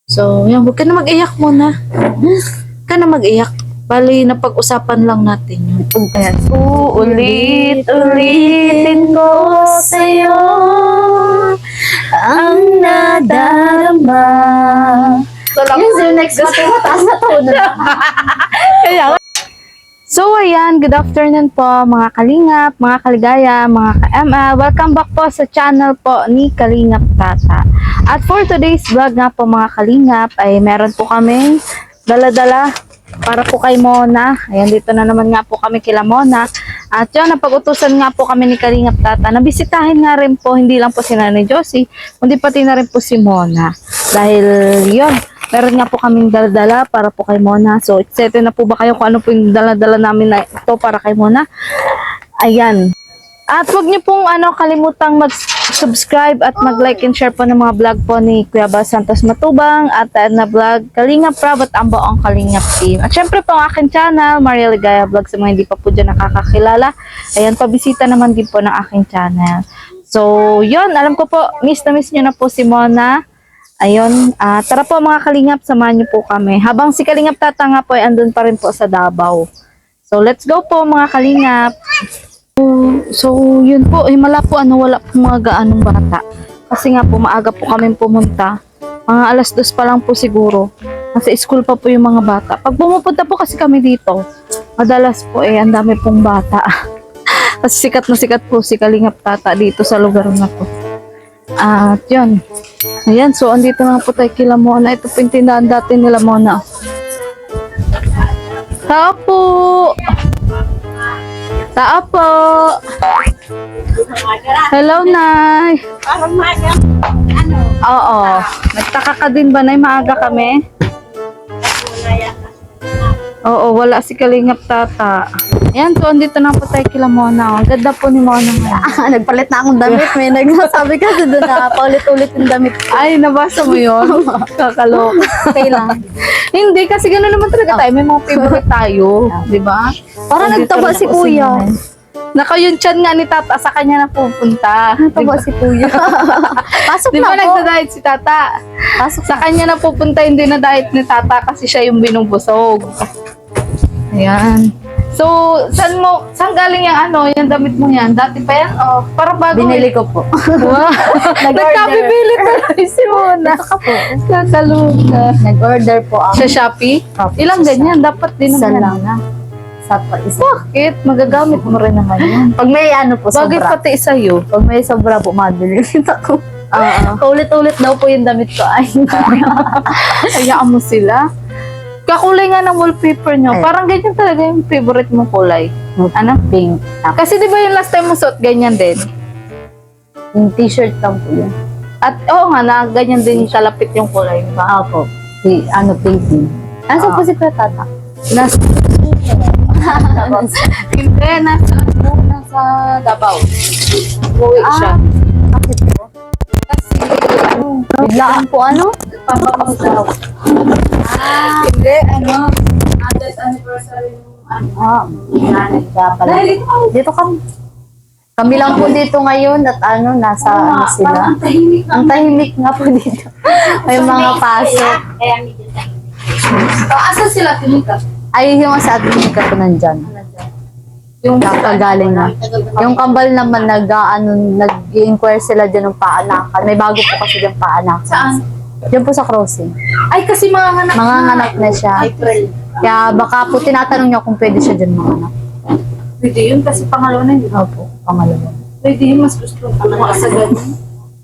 So, yan, huwag ka na mag-iyak muna. Huwag ka na mag-iyak. Bali, napag-usapan lang natin yun. Ayan. Ulit-ulitin ko sa'yo ang nadarama. Yes, yung next mataas na tono na. So, ayan, good afternoon po mga kalingap, mga kaligaya, mga ka-ML. Welcome back po sa channel po ni Kalingap Tata. At for today's vlog nga po mga kalingap, ay meron po kami dala-dala para po kay Mona. Ayan, dito na naman nga po kami kila Mona. At yun, napag-utusan nga po kami ni Kalingap Tata. Nabisitahin nga rin po, hindi lang po si Nanay Josie, kundi pati na rin po si Mona. Dahil yun, meron nga po kaming dala-dala para po kay Mona. So, excited na po ba kayo kung ano po yung dala-dala namin na ito para kay Mona? Ayan. At huwag niyo pong kalimutang mag-subscribe at mag-like and share po ng mga vlog po ni Kuya Bal Santos Matubang at na vlog Kalingap Prab at ang buong Kalingap team. At syempre po ang aking channel, Maria Ligaya Vlog, sa mga hindi pa po dyan nakakakilala. Ayan, pabisita naman din po ng aking channel. So, yun, alam ko po, miss na miss nyo na po si Mona. Ayun, tara po mga Kalingap, samahan niyo po kami. Habang si Kalingap Tata nga po ay andun pa rin po sa Davao. So, let's go po mga Kalingap. So, yun po, wala po wala po mga gaanong bata. Kasi nga po, maaga po kami pumunta. Mga alas 2 pa lang po siguro. Nasa school pa po yung mga bata. Pag pumupunta po kasi kami dito, madalas po ang dami pong bata. Kasi sikat na sikat po si Kalingap Tata dito sa lugar na to. At yun. Ayan, so andito na po tayo kila Mona. Ito po yung tindahan dati nila Mona. Tao po! Tao po! Hello, Nay! Oo. Nagtaka ka din ba, Nay? Maaga kami? Oo, wala si Kalingap Tata. Ayan, so andito na po tayo kila Mona. Ang ganda po ni Mona ngayon. Nagpalit na akong damit. May nagsasabi kasi doon na paulit-ulit yung damit. Ay, nabasa mo yun? Kakaloka. Okay lang. Hindi, kasi gano'n naman talaga tayo. May mga favorite tayo. Di ba? Parang nagtaba si Kuya. Naka yung tiyan nga ni Tata, sa kanya na pupunta. Nagtaba si Kuya. Pasok Di na ba po. nagda-diet si Tata? Pasok Sa kanya na pupunta, hindi na diet ni Tata kasi siya yung binubusog. Ayan. So, saan galing yung damit mo yan? Dati pa yan? O, para bago. Binili ko po. Wow. Nagkabibili talaga si Mona. Ito ka po. Kakaluka. Nag-order po ako. Sa Shopee? Opo, Ilang sa ganyan? Dapat din Isa naman. lang. Isa. Bakit? Magagamit mo rin naman yan. Pag may po, Bagay sobra. pati sa'yo. Pag may sobra po, mabili rin ako. Ulit-ulit daw po yung damit ko. Ay, Hayaan mo sila. Kakulay nga ng wallpaper nyo. Ay. Parang ganyan talaga yung favorite mong kulay. ano? Pink. Kasi di ba yung last time mo suot, ganyan din? Yung t-shirt lang po yun. At oo nga, na ganyan din kalapit yung kulay. Di ba? Ako. Pink din. Nasaan po si Kuya Tata? Nasa Hindi, nasa Davao. Buwi siya. Bakit po? Biglaan po Papabango daw. Hindi, adult anniversary ng Nanay ka pala. Dito kami. Kami lang po dito ngayon at nasa sila. Ang tahimik nga po dito. May mga pasok. Asan sila, Tinika? Ay, yung sa atin ka po nandyan. Yung Kakagaling na. Yung kambal naman nag-inquire sila dyan ng paanakan. May bago po kasi dyan paanakan. Saan? Diyan po sa crossing. Ay, kasi mga hanak Mga anak na siya. April. Kaya baka po tinatanong niya kung pwede siya dyan mga anak. Pwede yun, kasi pangalawa na yun. Opo, pangalawa. Pwede yun, mas gusto ko mga sa ganun.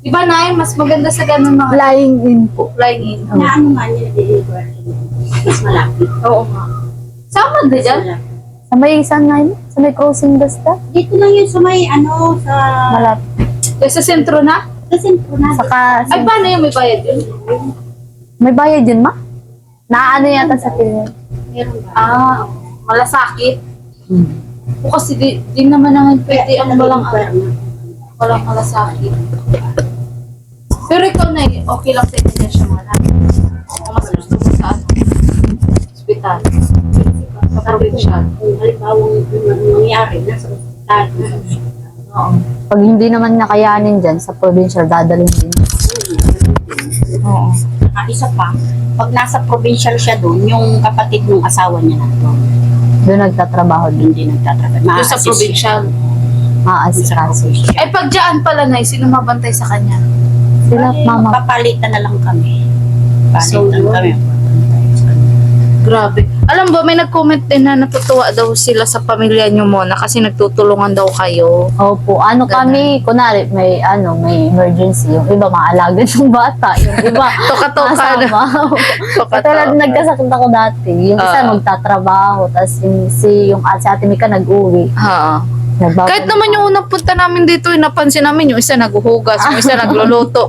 Diba, Nay? Mas maganda sa ganun mga Flying in po. flying in. Na ano nga niya, deliver. Mas malapit. Oo nga. Saan ba dyan? Sa may saan nga yun? Sa may crossing basta? Dito lang yun sa may sa... Malapit. Sa sentro na? Kasi po na. Saka, Ay, paano yung may bayad yun? may bayad yun, ma? Naano yata sa pilit. Meron ba? Malasakit. O kasi di naman naman pwede ang walang malasakit. Pero ikaw na okay lang sa inyo siya mga o mas gusto mo sa hospital? Sa provincial? Kung halimbawa nangyari na sa ospital. Oo. Pag hindi naman nakayanin dyan, sa provincial, dadalhin din. Oo. Isa pa, pag nasa provincial siya doon, yung kapatid ng asawa niya nandun. Doon nagtatrabaho din. Hindi nagtatrabaho. Doon sa Ma-assist siya. provincial. Maasikaso siya. Ay, pag dyan pala na, sino mabantay sa kanya? Sila, mama. Papalitan na lang kami. So, Palitan kami. Grabe. Alam ba, may nag-comment din na natutuwa daw sila sa pamilya niyo muna kasi nagtutulungan daw kayo. Opo, ano kami, kunwari, may emergency. Yung iba, maalaga ng bata. Yung iba, Toka-toka na. kasama. Katulad nagkasakit ako dati. Yung isa magtatrabaho, tapos yung si Ate Mika nag-uwi. Oo. Kahit naman yung unang punta namin dito, napansin namin yung isa naghuhugas, yung isa nagluluto.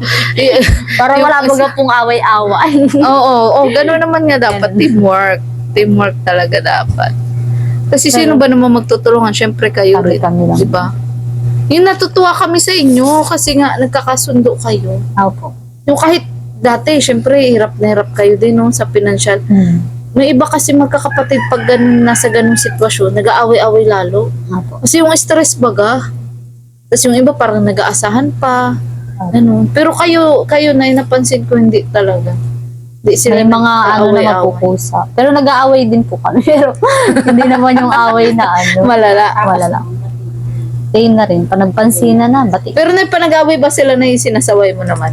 Para Yung wala isa- baga pong away-away. Oo, gano'n naman nga dapat. Teamwork. Teamwork talaga dapat. Kasi sino ba naman magtutulungan? Siyempre kayo rin. Kami lang. Diba? Yung natutuwa kami sa inyo kasi nga nagkakasundo kayo. Opo. Yung kahit dati, siyempre, hirap na hirap kayo din no, sa financial. May iba kasi magkakapatid pag nasa ganung sitwasyon, nag-aaway-away lalo. Opo. Kasi yung stress baga. Tapos yung iba parang nag-aasahan pa. Ano. Pero kayo na napansin ko hindi talaga. Hindi sila May mga ano na nag-aaway-away. mapupusa. Pero nag-aaway din po kami. Pero hindi naman yung away na ano. Malala. Wala lang. Tayo na rin. Pa nagpansinan na. Bati. Pero nagpanag-away ba sila na yung sinasaway mo naman?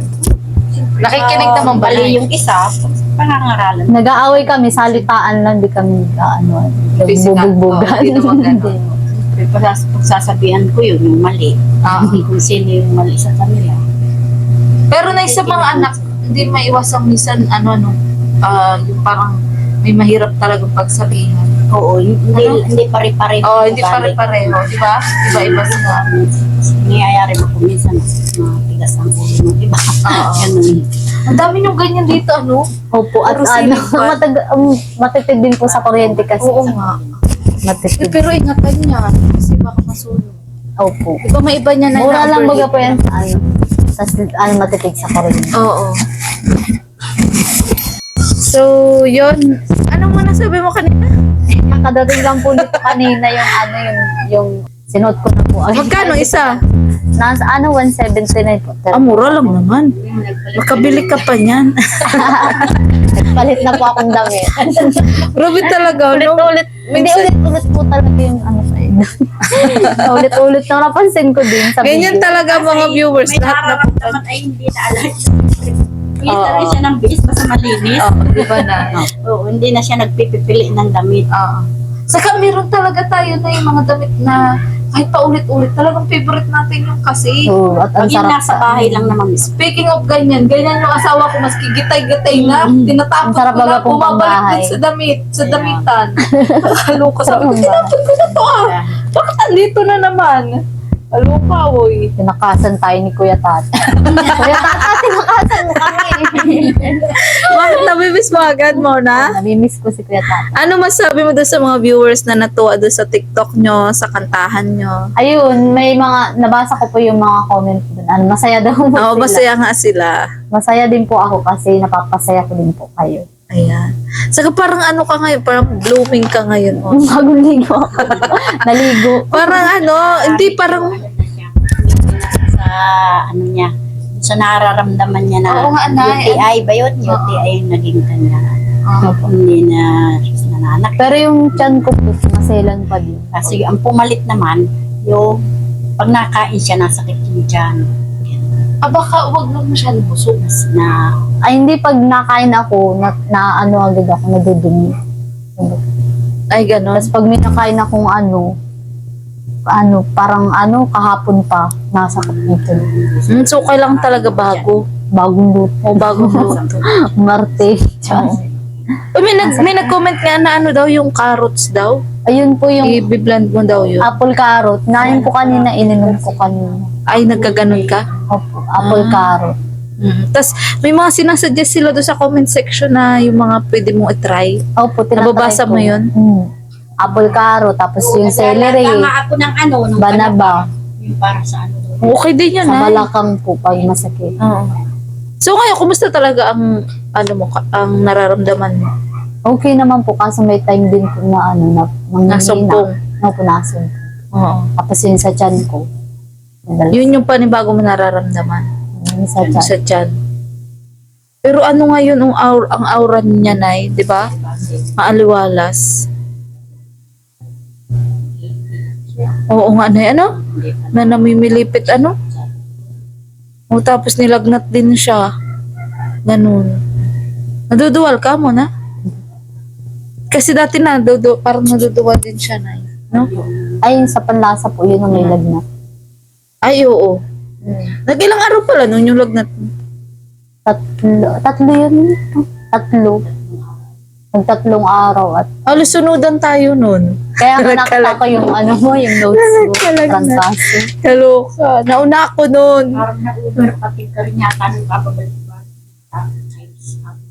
Nakikinig naman ba? Bali yung isa, pangangaralan. Nag-aaway kami. Salitaan lang. Di kami Physical. nagbubugbugan. Oo, hindi naman ganun. Pagsasabihan ko yun, yung mali. Kung sino yung mali sa kanila. Pero na sa mga anak, hindi maiwasang minsan yung parang may mahirap talagang pagsabihan. Oo, hindi pare-pareho. Oh, hindi pare-pareho, di ba? Iba-iba sila. Nangyayari mo kung minsan matigas ang ulo mo, di ba? Oo. Ganun. Ang dami nyung ganyan dito, ano? Opo. At Puro ano, siling pa. matipid din po sa kuryente kasi. Oo nga. Matipid. Pero ingatan niya, kasi baka masunog. Opo. Di ba may iba niya na Mura lang overheat? baga po yan sa ano. Tapos matipid sa kuryente. Oo. So, yun. Anong manasabi mo kanina? Nakadating lang po dito kanina yung sinuot ko na po. Magkano isa? Nasa 179 po. Ah, mura lang naman. Makabili ka pa niyan. Palit na po akong damit. Grabe talaga, no? Ulit-ulit. Hindi ulit-ulit po talaga yung sa inyo. Ulit-ulit na napansin ko din sa Ganyan video. talaga mga viewers. May Lahat na nararamdaman ay hindi na alam. Kita rin siya ng bihis basta malinis. Oo, di ba na? Oo, hindi na siya nagpipipili ng damit. Oo. Saka meron talaga tayo na yung mga damit na kahit paulit-ulit, talagang favorite natin yung kasi. Oo, at ang Pag yun sarap nasa bahay lang naman. Speaking of ganyan yung asawa ko maski gitay-gitay na, tinatapos Ang sarap ko na, baga pong bumabalik pambahay. dun sa damitan. Nakakaluka sa Sarap akin. Tinapos ko na to ah. Bakit andito na naman? Kaluka, oy. Tinakasan tayo ni Kuya Tata. Kuya Tata, tinakasan mo kami. Bakit nabibis mo agad mo na? Namimiss ko si Kuya Tata. Ano masabi mo doon sa mga viewers na natuwa doon sa TikTok nyo, sa kantahan nyo? Ayun, may mga, nabasa ko po yung mga comment dun. Ano, masaya daw po Oo, sila. masaya nga sila. Masaya din po ako kasi napapasaya ko din po kayo. Ayan. Saka parang ano ka ngayon, parang blooming ka ngayon. Oh. Bagong ligo ako. Naligo. Parang hindi parang, Sa ano niya, sa nararamdaman niya na Oo nga, Nay. UTI ba yun? UTI yung naging kanya. Hindi na nananak. Pero yung tiyan ko po, maselan pa din. Kasi ang pumalit naman, yung pag nakain siya, nasakit yung tiyan. baka wag lang masyadong busog. Na, Ay, hindi pag nakain ako, na ano agad ako, nadudumi. Ay, ganon. Tapos pag may nakain akong parang kahapon pa, nasa dito. So, kailangan talaga bago. Bagong luto. O bagong luto. Marte. May nag-comment nga na daw, yung carrots daw. Ayun po yung I-blend mo daw yun. apple carrot. Nain ko kanina, ininom ko kanina. Ay, nagkaganon ka? Opo, apple carrot. Tapos, may mga sinasuggest sila doon sa comment section na yung mga pwede mong i-try. Opo, tinatry Nababasa ko. mo yun? Apple carrot, tapos yung celery, Naglalala nga ako ng nung banaba, yung para sa ano. Okay din yun, sa ha? balakang po pag masakit. Oo. So, ngayon, kumusta talaga ang, ang nararamdaman mo? Okay naman po, kaso may time din po na Nasumpong. Opo, nasumpong. Oo. Tapos yun sa tiyan ko. Yun yung panibago mo nararamdaman. Yun sa Yung tiyan. sa tiyan. Pero ano ngayon ang aura niya, Nay, di ba? Maaliwalas. Oo nga, Nay, ano? Na namimilipit, ano? O tapos nilagnat din siya. Ganun. Naduduwal ka mo na? Kasi dati parang naduduwal din siya, Nay. No? Ay, sa panlasa po, yun ang may lagnat. Ay, oo. Nag-ilang araw pala nung yung lagnat mo? Tatlo yun. Tatlo. Nagtatlong araw at Alos sunudan tayo nun. kaya nga nakita ko yung ano mo, yung notes mo. Nagkalagnat. Transaso. Hello ka. Nauna ako nun. Parang na-over pati ka rin yata nung kababalik-balik.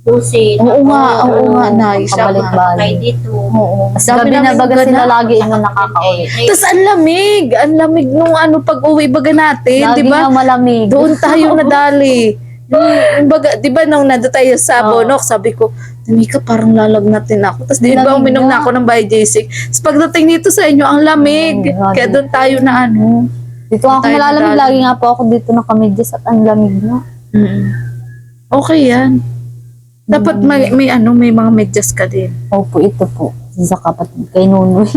Pusit. Oo nga, Nay. Kabalik-balik. Kay dito. Oo. Mas Sabi gabi na namin baga ganun. sila lagi yung nakakauwi. Tapos ang lamig. Ang lamig nung pag-uwi baga natin, Lagi di ba? nga malamig. Doon tayo nadali. Yung baga, di ba nung nando tayo sa Bonok, sabi ko, Mika, parang lalagnatin ako. Tapos di ba Lamig uminom na. na ako ng Biojesik. Tapos pagdating dito sa inyo, ang lamig. Grabe. Kaya doon tayo na ano. Dito ako Tayo nalalamig. nadali. Lagi nga po ako dito nakamedyas at ang lamig na. Okay yan. Dapat may mga medyas ka din. Opo, ito po. Sa kapatid kay Nunoy.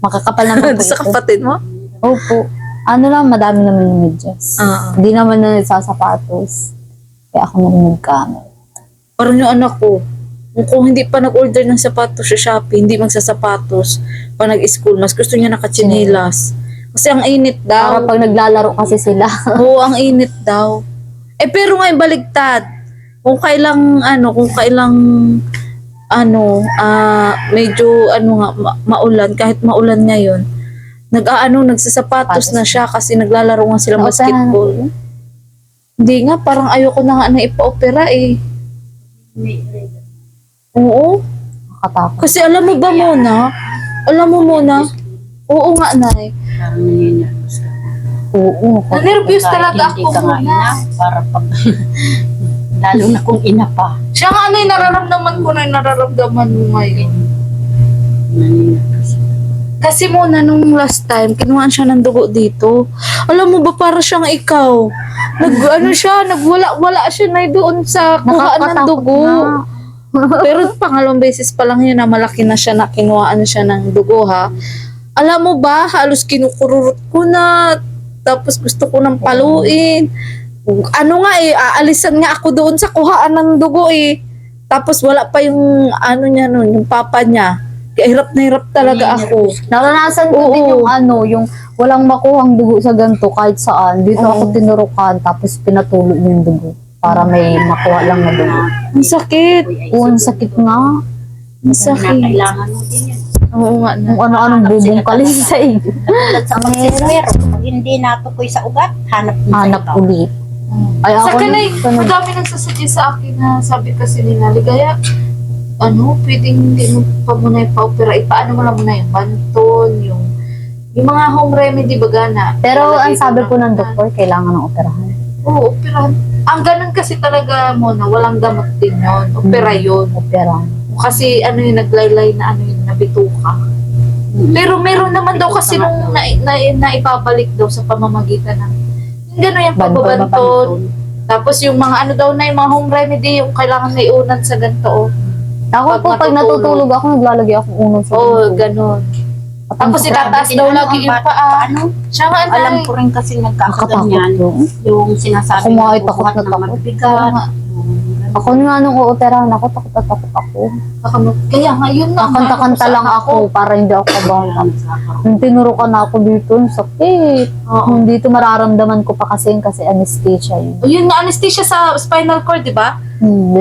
Makakapal naman po Sa ito. kapatid mo? Opo. Ano lang, madami naman yung medyas. Oo. Hindi naman na nagsasapatos. Kaya ako naman nagkamay. Parang yung anak ko, kung hindi pa nag-order ng sapatos sa Shopee, hindi magsasapatos pa nag-school, mas gusto niya nakachinelas. Kasi ang init Para daw. pag naglalaro kasi sila. Oo, ang init daw. Pero ngayon baligtad. Kung kailang medyo maulan, kahit maulan ngayon, nagsasapatos na siya kasi naglalaro nga silang basketball. Hindi nga, parang ayoko na nga na ipa-opera eh. Oo. Nakatakot. Kasi alam mo muna, oo nga, Nay. Parang nangyayari ka. Oo. Nervous talaga Hindi ako ka nga muna. ina, para pag lalo na kung ina pa. Siya nga, Nay, nararamdaman ko na yung nararamdaman mo ngayon. Nangyayari. Kasi muna, nung last time, kinuhaan siya ng dugo dito. Alam mo ba, para siyang ikaw. Nagwala siya na doon sa kuhaan ng Nakakatakot dugo. na. Pero pangalawang beses pa lang yun na malaki na siya na kinuhaan siya ng dugo, ha. Alam mo ba, halos kinukururot ko na. Tapos gusto ko nang paluin. Ano nga aalisan nga ako doon sa kuhaan ng dugo eh. Tapos wala pa yung niya nun, yung papa niya. Kaya hirap na hirap talaga ako. Naranasan ko din yung walang makuhang dugo sa ganito kahit saan. Dito ako tinurukan tapos pinatulo yung dugo para may makuha lang na dugo. Ang sakit. Oo, ang sakit nga. Ang sakit. Kailangan mo din yun. Oo nga na. Kung ano-anong bubungkalin sa iyo. Tulad sa pagsiswero, pag hindi natukoy sa ugat, hanap mo Hanap sa iba. ulit. Ay, Sa ako kanay, madami nagsasadya sa akin na sabi kasi nila, Ligaya, pwedeng hindi mo pa muna ipa-opera. Ipaano mo lang muna yung banton, yung mga home remedy baga na. Pero ang Lalagay sabi ko po lang ng na- doktor, kailangan ng operahan. Oo, operahan. Ang ganun kasi talaga mo na walang gamot din yun. Opera yun. Operahan. Kasi yung naglaylay na nabituka. Pero meron naman daw kasi nung naipabalik daw sa pamamagitan ng yung gano'n yung pagbabanton. Tapos yung mga yung mga home remedy, yung kailangan na iunan sa ganito. Ako Pag po, pag natutulog. natutulog ako, naglalagay ako unong sa Oo, dugo. gano'n. At Tapos ang sakit. itataas daw lagi yung paa. Siya nga, Alam Nay. ko rin kasi Nakatakot nagkakaganyan. yung Yung sinasabi Ako nga ay ng takot buhat na ng takot. mabigat. Ako nga nung uoperahan ako, takot ako. Kaya nga, yun nga. Kakanta-kanta lang ako para hindi ako kabahan. Nung tinurukan ako dito, ang sakit. Kung dito mararamdaman ko pa kasi anesthesia yun. O yun nga, anesthesia sa spinal cord, di ba?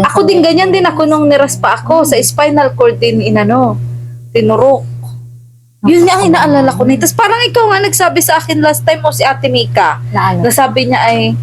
Ako din, ganyan din ako nung niraspa ako. Sa spinal cord din, tinurok. Yun nga ang inaalala ko. Tapos parang ikaw nga nagsabi sa akin last time o si Ate Mika. Na ano? Nasabi niya ay,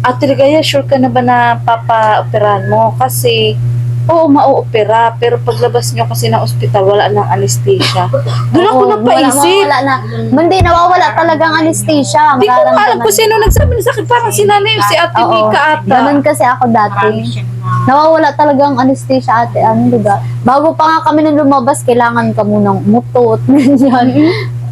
Ate Ligaya, sure ka na ba na papa-operahan mo? Kasi, oo, ma-opera. Pero paglabas niyo kasi ng ospital, wala nang anesthesia. Doon ako Oo, napaisip. Wala na. Hindi, nawawala talagang anesthesia. Hindi ko alam Mararamdaman. kung sino nagsabi sa akin. Parang si nanay, si Ate Oo. Mika ata. Ganun kasi ako dati. Marami siya na Nawawala talagang anesthesia ate, diba? Bago pa nga kami nung lumabas, kailangan ka munang umutot, ganyan.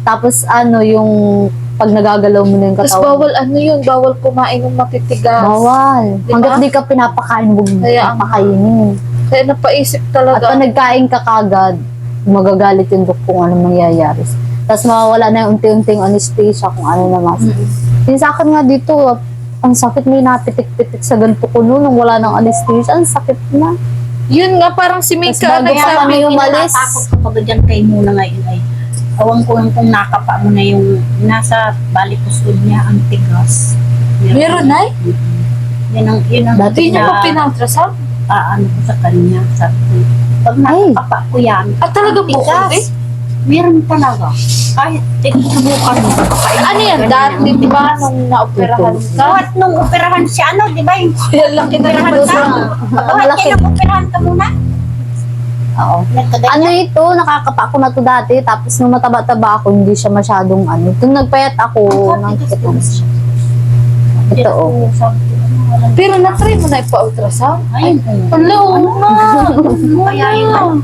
Tapos yung pag nagagalaw mo na yung Tapos katawan. bawal ano yun, bawal kumain ng matitigas. Bawal. Di ba? Hanggat di ka pinapakain, huwag mo Kaya ang- papakainin. Kaya napaisip At talaga. pag nagkain ka kagad, magagalit yung dok kung ano mangyayari. Tapos mawawala na yung unti-unting anesthesia kung ano naman. Yung sa akin nga dito, ang sakit, may napitik-pitik sa ganito ko noon nung wala ng anesthesia. Ang sakit na. Yun nga, parang si Tapos Mika bago pa nagsabi. kami umalis. Takot kapag dyan kayo muna ngayon ay awang ko lang kung nakapa mo na yung nasa balikustod niya ang tigas. Meron na Yun ang Dati Hindi niya pa pinang-ultrasound. ano ko sa kanya. Sabi ko, pag Ay. nakapa ko yan, At talagang ang bukod tigas. Meron talaga. Kahit subukan mo. Ano yan, dati di ba nung naoperahan ka? Kahit nung operahan si ano, di ba yung Yan lang operahan ka? Kahit Malaki. kayo operahan ka muna. Oo. Nagkaganyan. Ano ito, nakakapa ko na to dati, tapos nung mataba-taba ako, hindi siya masyadong ano. Nung nagpayat ako, nakikita na siya. Ito, oh. Pero na-try mo na ipa-ultrasound? Ay, Hello, ma! Kaya yun.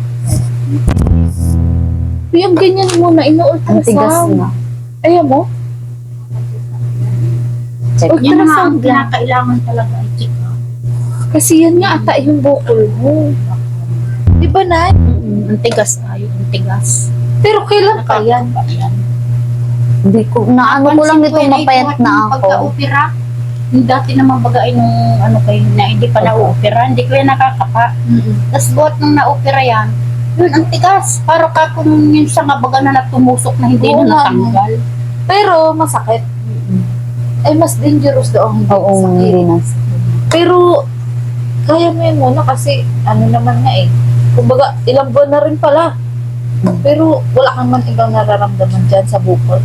Yung ganyan muna, Ang tigas ino-ultrasound. na. Ayaw mo? Check. Yan na nga ang Ultrasound lang. kinakailangan talaga ay check up. Kasi yan nga ata yung bukol mo. Di ba, Nay? Ang tigas tayo, ang tigas. Pero kailan pa yan? Yan. Hindi ko, naano ko lang nito, mapayat na ako. Pagka-opera, yung dati naman bagay nung ano kayo na hindi pa na-opera, hindi ko yan nakakapa. Tapos buhat nung na-opera yan, yun ang tigas. Para ka kung yung sa nga baga na tumusok na hindi Oo na nga, natanggal. Pero masakit. Ay, mas dangerous daw ang Oo, sakit. hindi na. Pero, kaya mo yun muna kasi, ano naman nga eh. Kumbaga, ilang buwan na rin pala. Pero, wala kang man ibang nararamdaman dyan sa bukol.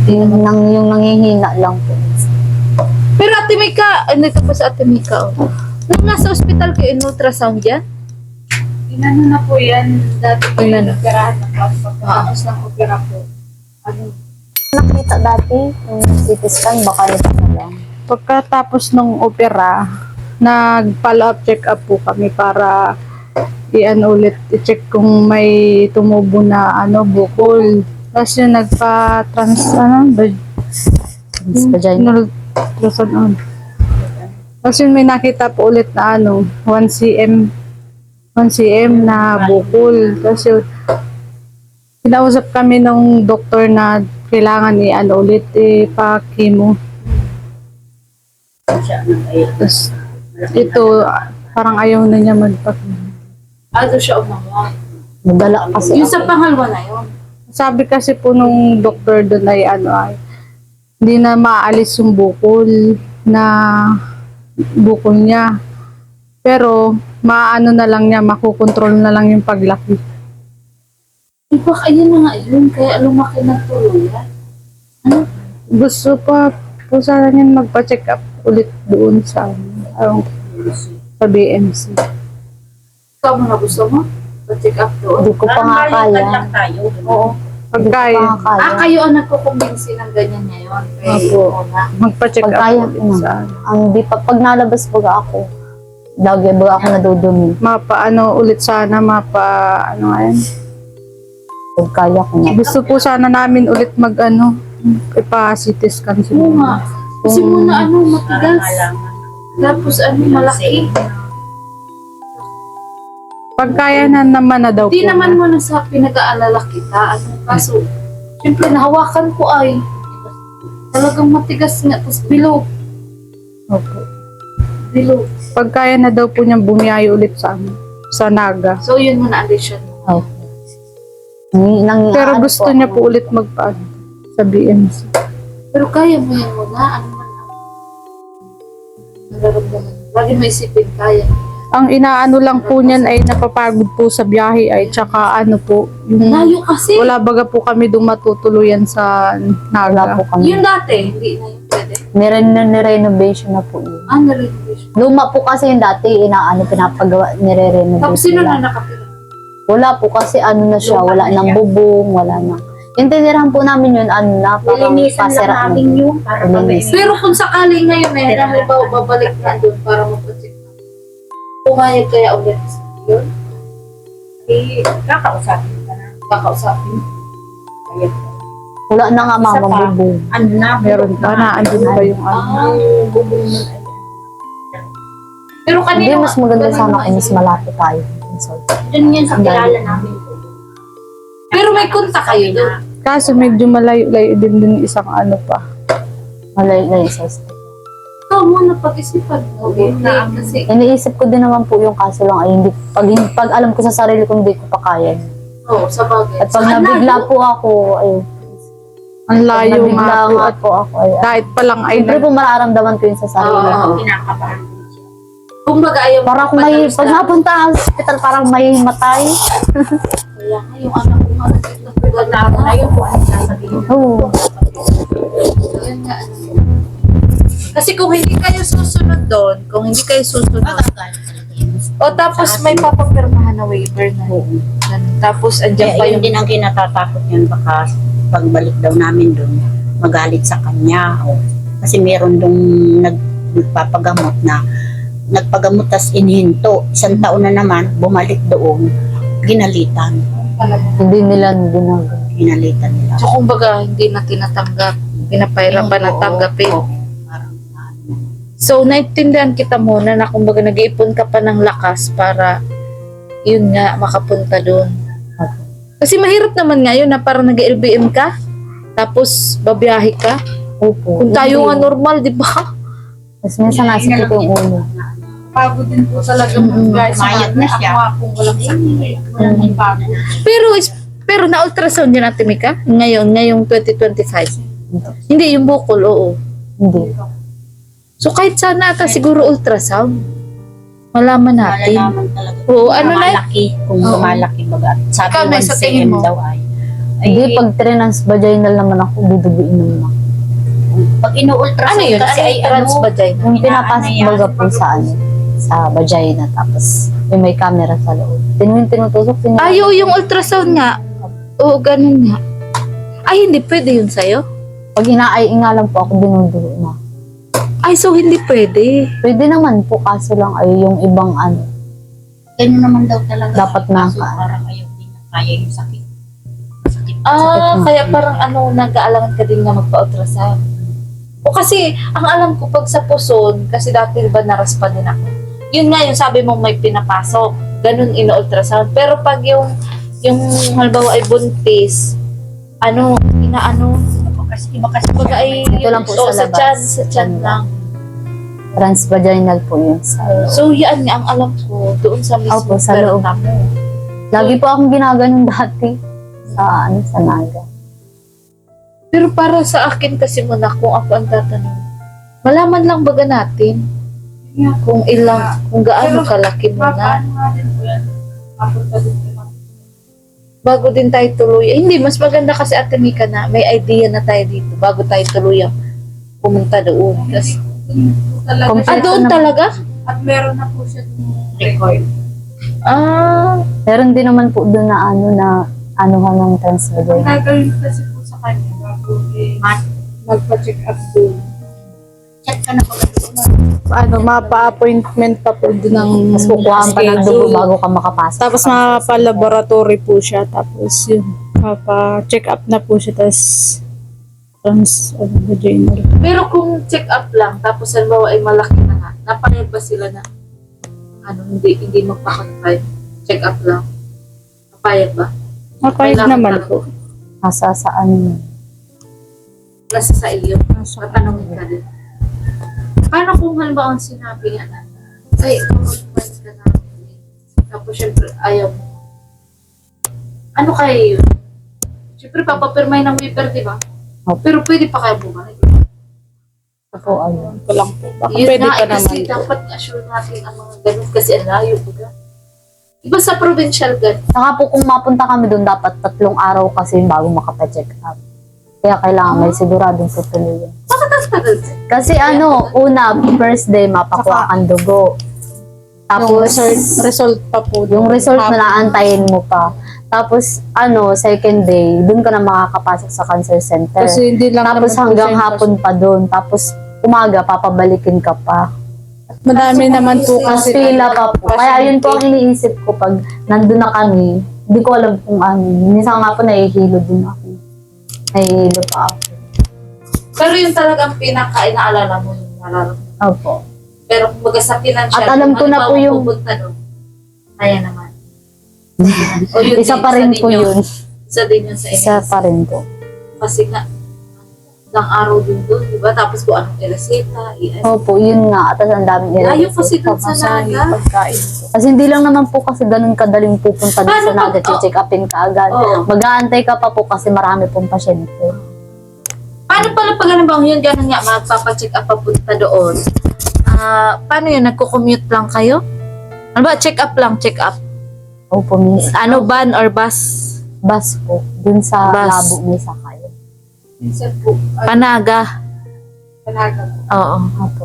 Yung nangihina lang po. Pero Ate Mika, ano ito po sa Ate Mika, oh. Nung nasa ospital kayo, in-ultrasound yan? Inano na po yan, dati po Inano? yung operahan na po. Pagkatapos ng opera po, ano, Nakita dati, yung CT scan, baka ito na lang. pagkatapos ng opera, nag-follow up check up po kami para i-check kung may tumubo na bukol. Tapos yung Vagina. Tapos yung may nakita po ulit na 1 cm na bukol. Tapos yung kinausap kami ng doktor na kailangan ulit pa-chemo. Tapos ito, parang ayaw na niya magpa-chemo. Doon siya umawa. Madala kasi Yung sa ako. pangalawa na yun. Sabi kasi po nung doktor doon ay hindi na maalis yung bukol niya. Pero maano na lang niya, makukontrol na lang yung paglaki. Iba kaya na nga yun, kaya lumaki ng tuluyan. Gusto pa po sana niyan magpa-check up ulit doon sa sa BMC. Ikaw mo na gusto mo? Pa-check up doon. Hindi ko pa nga kaya. lang tayo. Oo. Pag Hindi ko kaya, pa nga kaya. Kayo ang nagkukumbinsi ng ganyan ngayon. Opo. Muna. magpa-check Pag up kaya ulit ko sa Ang di pa, pag nalabas baga ako, lagi baga ako nadudumi. ulit sana, nga yan. Pag kaya ko na. Gusto po sana namin ulit ipa-CT scan si Oo Mama. nga. Kasi muna matigas. Tapos malaki. Pag kaya na naman na daw Di po naman na. mo na sa pinag-aalala kita. Kaso, siyempre nahawakan ko ay talagang matigas nga. Tapos bilog. Opo. Bilog. Pag kaya na daw po niyang bumiyayo ulit sa Naga. So, yun muna ang decision mo. Oh. Pero gusto niya po ulit sa BMC. Pero kaya mo yan muna. Ano man ang nararamdaman. Lagi mo isipin, kaya. Ang inaano lang po niyan ay napapagod po sa biyahe ay tsaka yung Layo kasi. wala baga po kami doon matutuluyan sa Wala Naga. po kami. Yung dati, hindi na yun pwede. Nire-renovation na po yun. Na-renovation. Luma po kasi yung dati, pinapagawa, nire-renovation. Tapos sino na. na nakapila? Wala po kasi na siya, wala nang bubong, wala na. Yung tinirahan po namin yun, parang Lilinisan lang pasira namin na. yun para Lilinis. Pero kung sakali ngayon dahil babalik na doon para mapacheck na. Pumayag kaya ulit yun? kakausapin ka na. Kakausapin. Kaya Wala na nga Isa mama, pa. bubong. Ano na? Meron pa na, andun pa yung ano. Ang bubong nun, ayan. Pero Hindi, kanina, mas maganda sana kung mas malapit tayo. So, dun yan sa kilala namin. Pero may kontak kayo doon. Kaso medyo malayo-layo din dun isang ano pa. malayo sa step. Ikaw muna pag-isipan mo. Kasi Iniisip ko din naman po yung kaso lang ay pag alam ko sa sarili ko hindi ko pa kaya. sa bagay. At pag nabigla po ako, ay Ang pag layo nabigla nga po. nga At po ako, ay kahit pa lang ay siyempre po mararamdaman ko yun sa sarili ko. Kinakabahan din siya. Kumbaga ayaw mo Parang may, pag napunta ang hospital, parang may matay. Kaya nga, yung anak ko nga nagtutulog na ako Na yun po ang sasabihin. Oo. Yun nga. Kasi kung hindi kayo susunod doon, kung hindi kayo susunod, o tapos may papapirmahan na waiver na yun. Tapos andyan Kaya pa yun yung din ang kinatatakot yun. Baka pagbalik daw namin doon, magalit sa kanya. O, kasi meron dong nagpapagamot na nagpagamot tas inhinto. Isang taon na naman, bumalik doon, ginalitan. Hindi nila ginagawa. Ginalitan nila. so kumbaga hindi na tinatanggap, pinapahirapan na tanggapin. Oo. Parang, So naintindihan kita muna na kumbaga nag-iipon ka pa ng lakas para yun nga makapunta doon. Kasi mahirap naman ngayon na parang nag-LBM ka, tapos babiyahe ka. Opo. Kung tayo nga normal, di ba? Tapos minsan nasakit yung ulo. pagod din po talaga guys. Mayat na siya. Kung walang walang impact. Pero na-ultrasound din natin, Mika? Ngayong 2025. Hindi, yung bukol, oo. Hindi. So kahit sana ata siguro ultrasound. Malaman natin. Malalaman talaga. Oo, ano na? Lumalaki. Kung Oo. lumalaki baga. Sabi Ikaw, Nay, 1 sa tingin cm mo? daw ay. Hindi, pag transvaginal naman ako, duduguin naman ako. Pag inu-ultrasound Ano yun? kasi Ano ay yung transvaginal? Yung Inaano pinapasok yan. baga po sa ano, sa vagina, tapos yung may camera sa loob. Tinutusok, Ayo, yung ultrasound nga. Oo, ganun nga. Ay, hindi pwede yun sa'yo? Pag inaay-inga lang po ako, dinudugo na. Ay, so hindi pwede. Pwede naman po, kaso lang ay yung ibang ano. Ganun naman daw talaga. Dapat Kaso naka- parang ayaw din niya kaya yung sakit. Sakit. Ah, kaya parang nag-aalangan ka din na magpa-ultrasound. O kasi, ang alam ko, pag sa puson, kasi dati ba naraspa din ako. Yun nga, yung sabi mo may pinapasok. Ganun ino-ultrasound. Pero pag yung halimbawa ay buntis, inaano, Kasi iba kasi baga ay, Ito lang po oo, sa labas. sa tiyan lang. Transvaginal po yun sa So, yan nga ang alam ko, doon sa mismo Opo, sa loob. perna mo. Lagi po akong ginaganon dati sa sa naga. Pero para sa akin kasi muna, kung ako ang tatanong, malaman lang baga natin kung kung gaano kalaki mo na. Paano nga din po yan? Papunta din po. Bago din tayo tuloy. Hindi, mas maganda kasi Ate Mika na may idea na tayo dito bago tayo tuluyang pumunta doon. Kasi, Complete doon na- talaga? At meron na po siya record. Ah, Meron din naman po doon na anuhan ng transvaginal. gagawin kasi po sa kanya bago magpa-check up doon. Chat ka na pag Mapa-appointment pa po doon ng Tapos kukuhaan pa ng dugo bago ka makapasok. Tapos mapa-laboratory po siya. Tapos yun, mapa-check up na po siya. Tapos transvaginal. pero kung check up lang, tapos halimbawa ay malaki na nga, napayag ba sila na hindi magpa-confine? Check up lang. Napayag ba? Mapahit Kailangan naman talaga. po. Nasa saan? Nasa sa iyo. Tatanungin ka din. Paano kung halimbawa ang sinabi nga na, ay, mag-confine ka na. Tapos syempre, ayaw mo. Ano kaya yun? Syempre, papapirmay ng waiver, di ba? Opo. Pero pwede pa kaya bumalik. Po, ano. Ito lang po. Baka Yun pwede nga, pa kasi naman po. dapat assure natin ang mga ganun kasi ang layo baga. Iba sa provincial gan. Saka po kung mapunta kami doon, dapat 3 araw kasi bago makapa-check up. Kaya kailangan may siguradong tutuloy. Bakit ang tagal? Kasi una, first day, mapakuha kang dugo. Tapos, Result pa po. yung result Hapon. na naantayin mo pa. Tapos, second day, doon ka na makakapasok sa cancer center. Kasi hindi lang Tapos naman po hanggang siya- hapon pa doon. Tapos, umaga, papabalikin ka pa. Madami naman po Mas kasi. pila pa po. Kaya yun po ang iniisip ko pag nandun na kami. Hindi ko alam kung ano. Minsan nga po nahihilo din ako. Nahihilo pa ako. Pero yung talagang pinaka-inaalala mo yung nararamdaman. Opo. Pero kumbaga sa financial, At alam ko kung na po halimbawa yung- pupunta doon, kaya naman. O yun Isa din, pa rin din po yun. Isa din yun sa inyo. Isa pa rin po. Kasi nga, ilang araw din doon, di ba? Tapos kung anong ireseta, Opo, yun nga. At ang daming Ayaw kasi doon sa Pamasahe, Naga. pagkain. Kasi hindi lang naman po kasi ganun kadaling pupunta doon Paano sa Naga. pag- Check upin ka agad. Oo. Mag-aantay ka pa po kasi marami pong pasyente. Paano pala pag ano bang yun, ganun nga, magpapacheck up papunta doon? Paano yun, nagko-commute lang kayo? Ano ba, check up lang, check up. Opo, miss. Ano, van or bus? Bus po. Dun sa Bus. labo may sakay. Minsan po, Panaga. panaga po. Oo. Opo.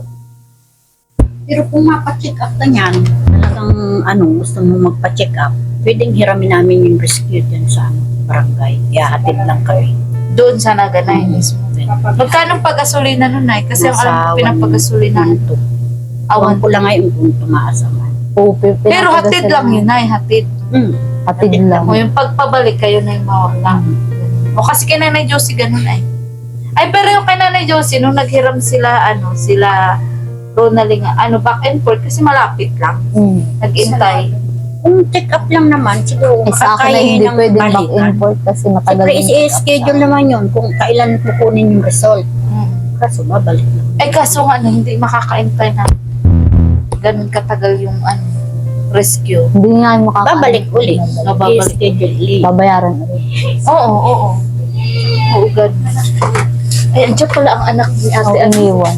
Pero kung mapacheck up ka niyan, talagang gusto mo magpa-check up, pwedeng hiramin namin yung rescue dyan sa barangay. Ihahatid lang kami. Doon sa Naganay mismo. Magkano pag-gasolina nun, Nay? Kasi ang alam ko pinapag-gasolina. Awan ko lang ngayon kung tumaas ang Opo, Pero hatid lang yun, Nay, hatid. Hatid lang. O yung pagpabalik kayo na yung mawala. O kasi kay Nanay Josie ganun ay. Ay, pero yung kay Nanay Josie, nung naghiram sila, sila Ronaling, back and forth, kasi malapit lang. Nag-intay. Kung check up lang naman, siguro Eh, sa akin ay hindi pwedeng back and balikan. forth kasi matagal Siyempre, yung check up i-schedule sa- naman yun kung kailan kukunin yung result. Kaso, babalik lang. Ay, kaso nga, hindi makakaintay na ganun katagal yung rescue. Hindi nga yung makakain. Babalik ulit. Babalik. I-schedule ulit. Babayaran ulit. Oo. Oo, ganun. Ay, andiyan pala ang anak ni So, ate. iniwan.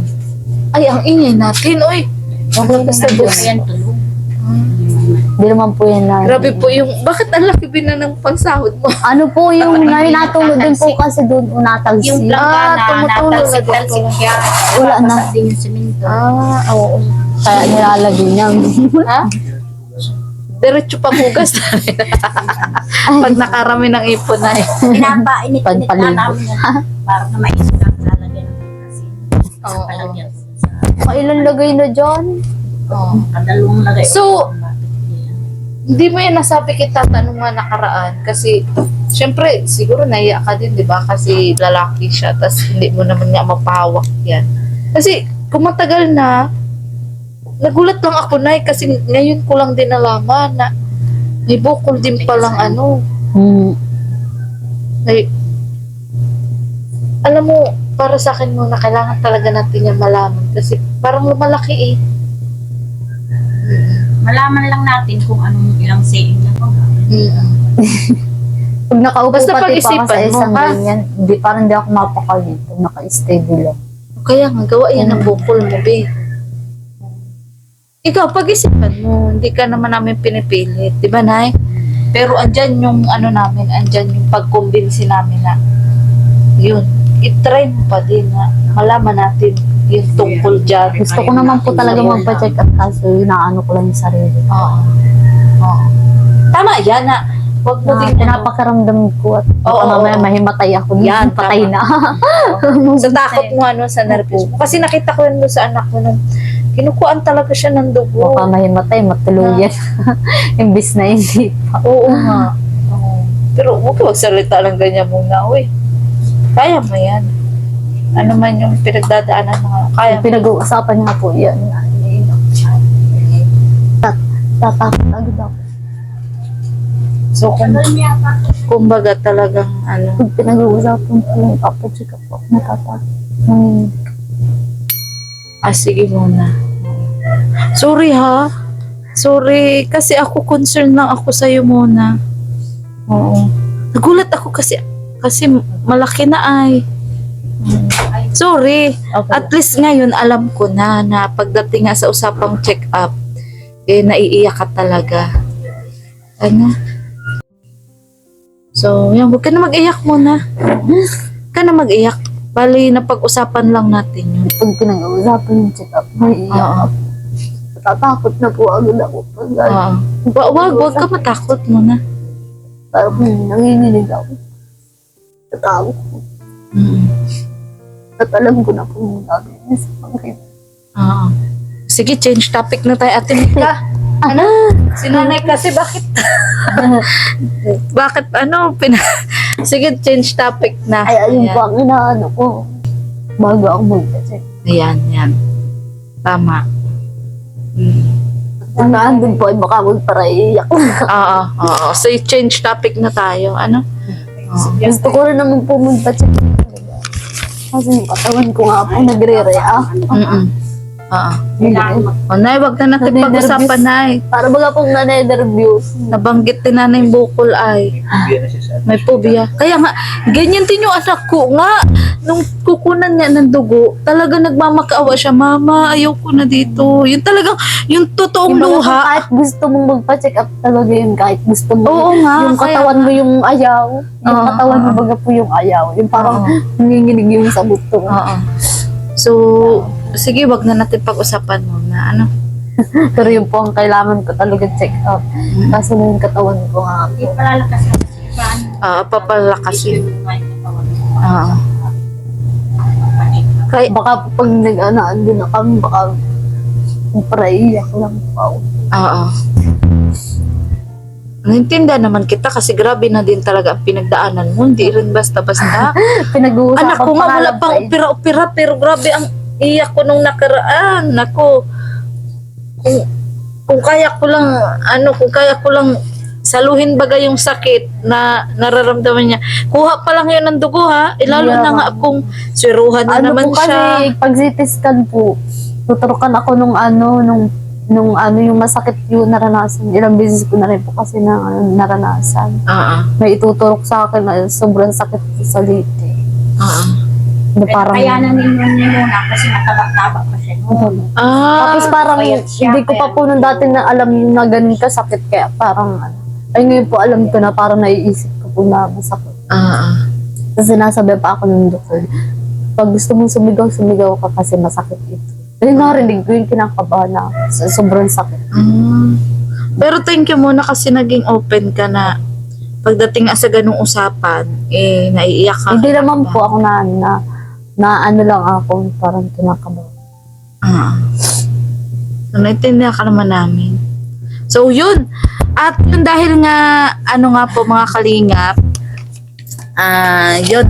Ay, ang ingay natin, oy. Okay, Basta Ano boss. yan, tulong. Hindi naman po yan na. Grabe po yung, bakit ang laki bina ng pangsahod mo? Ano po yung natulog din po natatalsik. kasi doon unatalsi. Yung plangga na tumutulong na natalsik-talsik siya. Wala na. Papasa din yung simento. Oo. Kaya nilalagay niya. Ha? Diretso pa hugas na rin. Pag nakarami ng ipon na eh. Pinapainit-init na Pagpaligo. namin yan. Para na maisip ang lalagyan ng kasi. Oo. Palagyan sa Kailan lagay na dyan? Oo. kadalawang lagay. So, Hindi mo yan nasabi kita tanong nga nakaraan kasi syempre siguro naiya ka din, di ba? Kasi lalaki siya, tas hindi mo naman nga mapahawak yan. Kasi kung matagal na, nagulat lang ako na kasi ngayon ko lang din nalaman na may bukol din palang ay, alam mo, para sa akin muna, kailangan talaga natin yan malaman kasi parang lumalaki eh. Malaman lang natin kung anong ilang saying na po. Pag nakaupo Basta pati pa ako pag-isipan sa mo, isang ha? ganyan, parang hindi ako mapakali pag naka-steady lang. Kaya nga, gawa yan ang bukol mo, be. Ikaw, pag-isipan mo, hindi ka naman namin pinipilit, di ba, Nay? Pero andyan yung namin, andyan yung pagkumbinsi namin na, yun, itry mo pa din na malaman natin yung tungkol dyan. Gusto ko naman po talaga magpa-check up kaso inaano ko lang yung sarili. Oo. Oo. Tama yan na, huwag mo Na din pinapakiramdam ko at baka Oo, mamaya oo. mahimatay ako. Yan, patay tama. na. sa takot mo sa nervous mo. Kasi nakita ko yun doon sa anak ko nung kinukuhaan talaga siya ng dugo. Baka mahimatay, matuluyan. Imbis na hindi pa. Oo nga. Oo. Pero huwag ka magsalita lang ganyan muna, uy. Kaya mo yan. Ano man yung pinagdadaanan mo, kaya mo. Pinag-uusapan niya po yan. Tatakot agad ako. So, kumbaga talagang, Pag pinag-uusapan ko yung papacheck up ako, natatakot. sige muna. Sorry ha. Sorry, kasi ako concerned lang ako sa'yo muna. Oo. Nagulat ako kasi malaki na ay. Sorry. Okay. At least ngayon alam ko na pagdating nga sa usapang check-up, naiiyak ka talaga. So, yan, huwag ka na mag-iyak muna. Huwag ka na mag-iyak. Bali, napag-usapan lang natin yun. Pag pinag-uusapan yung check up, may iyak Oo. ako. Natatakot na po agad ako. Pag Wag ka matakot muna. parang nanginginig ako. Natakot ko. At alam ko na po muna sa pangkit. Oo. Sige, change topic na tayo, Ate Mika. Si nanay kasi bakit Sige, change topic na. Ay, ayun Ayan. po ang inaano ko. Bago ako mag-check. Ayan, yan. Tama. Ang naandun po ay baka magparaiyak. Oo, oo. So, change topic na tayo. Ano? Gusto ko rin naman po magpa-check. Kasi yung katawan ko nga po nagre-react. Oo. Kailangan mag- O, Nay, wag na natin pag-usapan, Nay. Para baga pong nanay-nervous. Nabanggit din na yung bukol ay. May phobia. Kaya nga, ganyan din yung anak ko nga. Nung kukunan niya ng dugo, talaga nagmamakaawa siya, Mama, ayaw ko na dito. Yun talagang, yung totoong Yung luha. kahit gusto mong magpa-check up talaga yun, kahit gusto mo. Oo nga, Yung kaya katawan mo yung ayaw. Yung Oo, katawan mo oo. baga po yung ayaw. Yung parang Oo. nanginginig yung sa buto. Oo. So, sige, wag na natin pag-usapan mo na ano. Pero yun po ang kailangan ko talaga check up. Kasi na yung katawan ko nga Hindi po. palalakas ka. Paano? Papalakasin. Oo. Kaya, Baka pag nag-anaan din na kami, baka paraiyak lang po. oo. Naintindihan naman kita kasi grabe na din talaga ang pinagdaanan mo. Hindi rin basta-basta. Pinag-uusapan Anak ko nga pa wala lang pang sa- opera-opera pero grabe ang iyak ko nung nakaraan. Nako. Kung kaya ko lang kung kaya ko lang saluhin baga yung sakit na nararamdaman niya. Kuha pa lang yun ng dugo ha. Lalo Yeah. na nga kung swiruhan na Ano naman po siya. kasi, pag CT scan po, tuturukan ako nung yung masakit yung naranasan. Ilang beses ko na rin po kasi naranasan. Oo. May ituturok sa akin na sobrang sakit sa liti. Oo. Na parang, Kaya naninyon niya muna kasi nataba-taba pa siya noon. tapos parang kaya siya, hindi ko pa po nung dati na alam yung na ganun kasakit kaya parang ay ngayon po alam ko na parang naiisip ko po na masakit. Oo. Kasi sinasabi pa ako ng doktor, pag gusto mong sumigaw, sumigaw ka kasi masakit ito. Ayun, narinig ko yung kinakabahan na sobrang sakit. Pero thank you muna kasi naging open ka na pagdating sa ganung usapan, naiiyak ka. Hindi naman po ako na ano lang ako, parang kinakabahan. So, naintindihan ka naman namin. So, yun. At yun dahil nga, nga po mga kalingap, yun.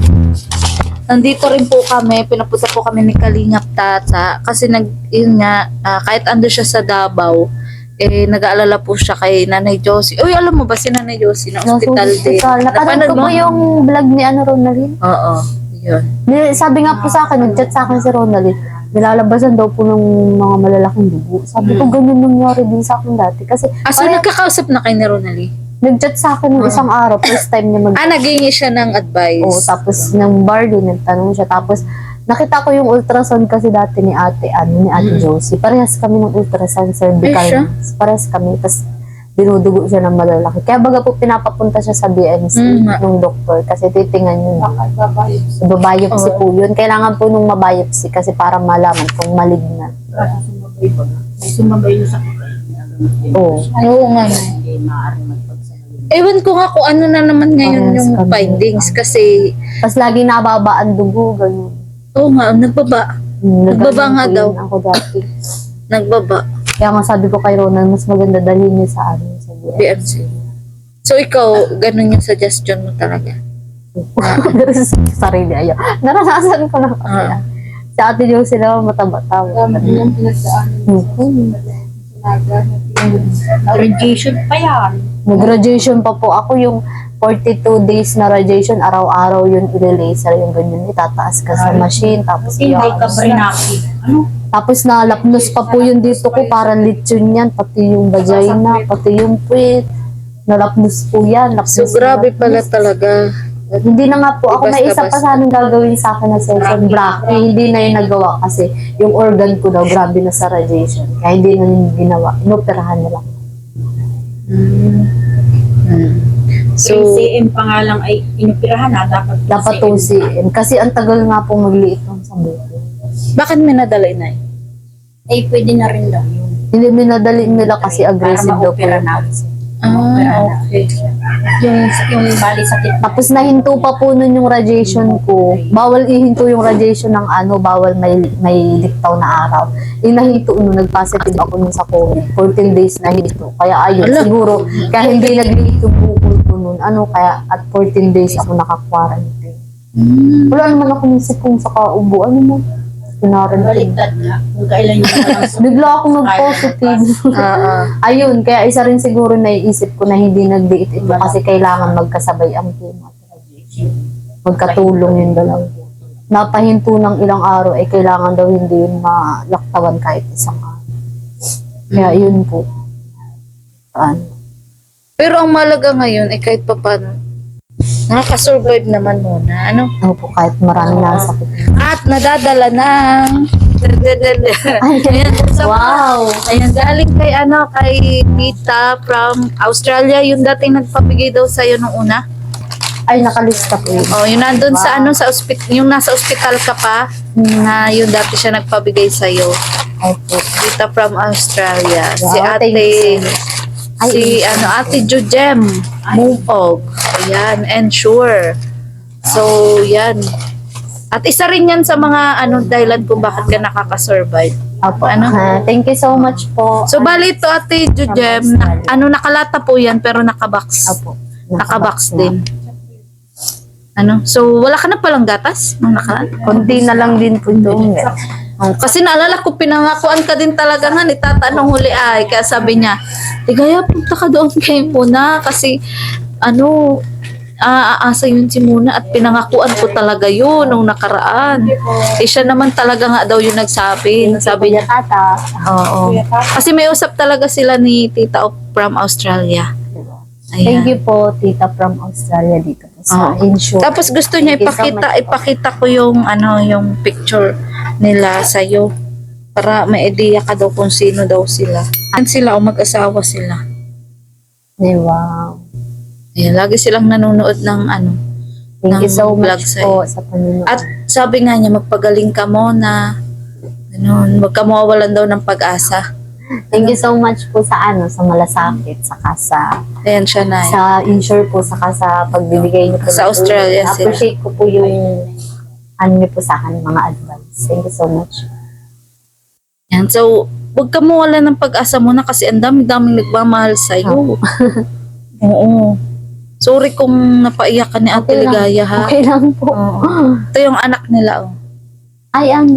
Nandito rin po kami, pinapunta po kami ni Kalingap Tata kasi yun nga, kahit ando siya sa Davao, nag-aalala po siya kay Nanay Josie. Uy, alam mo ba si Nanay Josie na hospital din? Napanood ko po yung vlog ni Ronaldin. Oo, yun. Sabi nga po sa akin, nag-chat sa akin si Ronaldin, nilalabasan daw po ng mga malalaking dugo. Sabi ko, ganun nangyari din sa akin dati. Kasi So nagkakausap na kay ni Ronaldin? nag-chat sa akin ng isang araw, first time niya Naghingi siya ng advice. Oo, tapos ng bar din, nagtanong siya. Tapos, nakita ko yung ultrasound kasi dati ni ate Josie. Parehas kami ng ultrasound cervical. Parehas kami. Tapos, dinudugo siya ng malalaki. Kaya baga po, pinapapunta siya sa BMC ng doktor kasi titingnan yun. Babayopsi po yun. Kailangan po nung mabayopsi kasi para malaman kung malignan. Sumabay yung sakit. Oo. Oo nga. Hindi maaaring magpagsabay. Ewan ko nga kung ano na naman ngayon Parehas yung kami. findings kasi, Tapos lagi nababa ang dugo, ganun. oo nga, nagbaba. Nagbaba nga Nagganun po daw. yun Ako dati. Nagbaba. Kaya nga sabi ko kay Ronan, mas maganda dalhin niya sa amin. Sa BMC. BMC. So ikaw, ganun yung suggestion mo talaga? Pero sa sarili ayaw. Naranasan ko na kasi. Si ate Josie naman mataba-taba. Yung pinagdaanan. Radiation pa yan. Nag-radiation pa po ako yung 42 days na radiation, araw-araw yun ile-laser yung ganyan. Itataas ka sa machine, tapos Hindi ka brinaki. Ano? Tapos nalapnos pa po yung dito ko, parang lechon yan, pati yung vagina, pati yung puwet. Nalapnos po yan. So grabe pala talaga. Hindi na nga po ako, may isa pa Basta-basta. sanang gagawin sa akin na session brachy. Hindi na yung nagawa kasi yung organ ko daw grabe na sa radiation. Kaya hindi na yung ginawa. Inoperahan na lang. So, 3cm pa nga lang ay inoperahan na. Dapat 2 cm. Kasi ang tagal nga po magliit ng sa buto. bakit may nadala inay? Ay pwede na rin daw yun. Hindi minadali nila kasi aggressive daw po maopera yung na. cancer. Okay. Yung bali sakit. Tapos nahinto pa po nun yung radiation ko. Bawal ihinto yung radiation ng bawal may liktaw na araw. Yung nahinto nun, nag-positive ako nun sa COVID. 14 days na hinto. Kaya ayun, Ala. siguro, kaya hindi nag-liit yung bukol ko nun. Kaya at 14 days ako naka-quarantine. Wala naman ako nisipong sa kaubo. Ano mo? Pinarantin. Baliktad nga. Kung kailan yung Bigla ako nag-positive. Ayun, kaya isa rin siguro naiisip ko na hindi nag-liit ito kasi kailangan magkasabay ang chemo at radiation. Magkatulong yung dalawa. Napahinto ng ilang araw ay kailangan daw hindi yun malaktawan kahit isang araw. Kaya yun po. Pero ang malaga ngayon ay kahit pa paano, nakaka-survive naman muna. Ano? Ano po, kahit marami na sakit. At nadadala ng... Ayan, sa Wow! Ayan, galing kay kay Tita from Australia, yung dating nagpabigay daw sa'yo nung una. Ay, nakalista po yun. Oh, yung nandun sa Wow. sa yung nasa ospital ka pa, na yung dati siya nagpabigay sa'yo. Opo. Tita from Australia. Si Wow, ate, thank you so much. Ay, ate Jujem Mupog. Ayan, Ensure. So, yan. At isa rin yan sa mga dahilan kung bakit ka nakaka-survive. Opo. Ano? Thank you so much po. So, bali ito, ate Jujem, nakalata po yan, pero nakabox. Opo. Nakabox din. So, wala ka na palang gatas nung nakaraan? Konti na lang din po ito. Kasi naalala ko, pinangakuan ka din talaga nga ni Tata nung huli ay. Kaya sabi niya, Tigaya, punta ka doon kay Muna kasi aasa yun si Muna at pinangakuan ko talaga yun nung nakaraan. Siya naman talaga nga daw yung nagsabi. Sabi niya, Tata. oo. Kasi may usap talaga sila ni Tita from Australia. Thank Ayan. you po, Tita from Australia dito po sa Oo. Ensure. Tapos gusto niya Thank you so much po. ipakita ko yung yung picture nila sa para may idea ka daw kung sino daw sila. Yan sila o mag-asawa sila. Ay, wow. Ayan, lagi silang nanonood ng Thank you ng so vlog much sa'yo. po sa panonood. At sabi nga niya, magpagaling ka muna. Huwag ka mawawalan daw ng pag-asa. Thank you so much po sa sa malasakit, saka Ayan siya na. sa Ensure po, saka sa pagbibigay niyo po. Sa ng Australia tulong. sila. Appreciate ko po yung niyo po sa akin, mga advice. Thank you so much. Yan. So, huwag ka mawalan ng pag-asa muna kasi ang dami-daming nagmamahal sa'yo. Oo. Sorry kung napaiyak ka ni Ate Okay lang. Ligaya, ha? Okay lang po. Oo. Ito yung anak nila, oh. Ay, Ayan.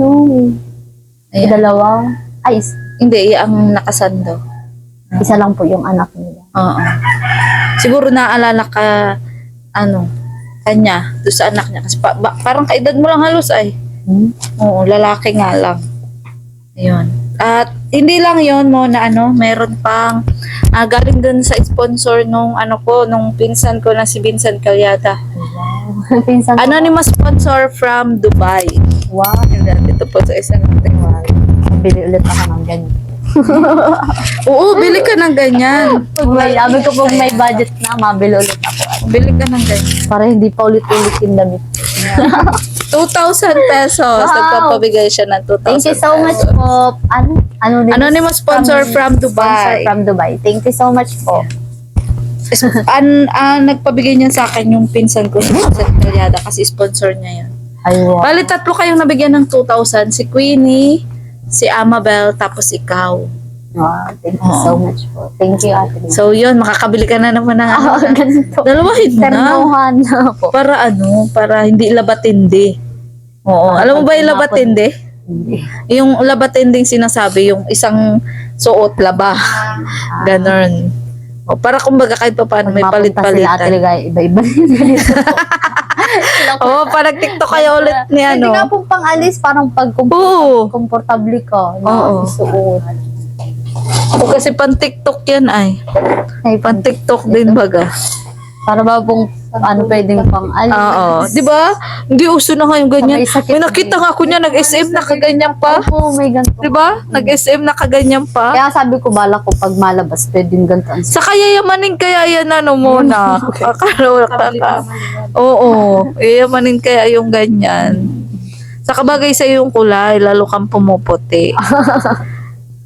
dalawa. Ay, Hindi, ang nakasando. isa lang po yung anak nila. Oo. Siguro naaalala ka, kanya, doon sa anak niya. Kasi parang kaedad mo lang halos ay. Oo, lalaki nga lang. Ayun. At hindi lang yon mo na meron pang galing dun sa sponsor nung nung pinsan ko na si Vincent Calyada. Wow. Pinsan ko. Anonymous sponsor from Dubai. Wow. And ito po sa isang Bili ulit ako ng ganyan. Oo, bili ka ng ganyan. Sabi ko pag may budget na, mabili ulit ako. Bili ka ng ganyan. Para hindi pa ulit-ulit yung damit. 2,000 pesos. Wow. Nagpapabigay siya ng 2,000 Thank you so much pesos. po. Anonymous sponsor from Dubai. Sponsor from Dubai. Thank you so much po. Nagpabigay niya sa akin yung pinsan ko si Vincent Calyada kasi sponsor niya yun. Ay, wow. Bali, tatlo kayong nabigyan ng 2,000. Si Queenie, si Amabel, tapos ikaw. Wow. Thank you so much po. Thank you, Ate. So yun, makakabili ka na naman ng ganito. Dalawahin mo na. Ternuhan na po. Para hindi labatindi. Oo. Alam mo ba yung labatindi? Hindi. Yung labatinding sinasabi, yung isang suot, laba. Ganon. O, para kumbaga kahit pa paano may Mapunta sila Ate palit-palitan. Ligaya, iba-iba rin ganito po. Oo, parang TikTok kayo ulit ni Hindi nga pong pang-alis, parang pag Oo. komportable ka na Oo. isuot. O kasi pan TikTok yan ay. Ay, Pan TikTok din baga. para ba pong pwedeng pang-alis. Oo. Di ba? Hindi uso na ngayon ganyan. Sabay sakit May nakita nga ako niya, nag-SM na kaganyan pa. Oo, may ganito. Di ba? Nag-SM na kaganyan pa. Kaya sabi ko, bala ko pag malabas, pwedeng ganito. Sa kayayamanin kaya yan muna. Akala ka. Oo. Yayamanin kaya yung ganyan. Sa kabagay sa yung kulay, lalo kang pumuputi.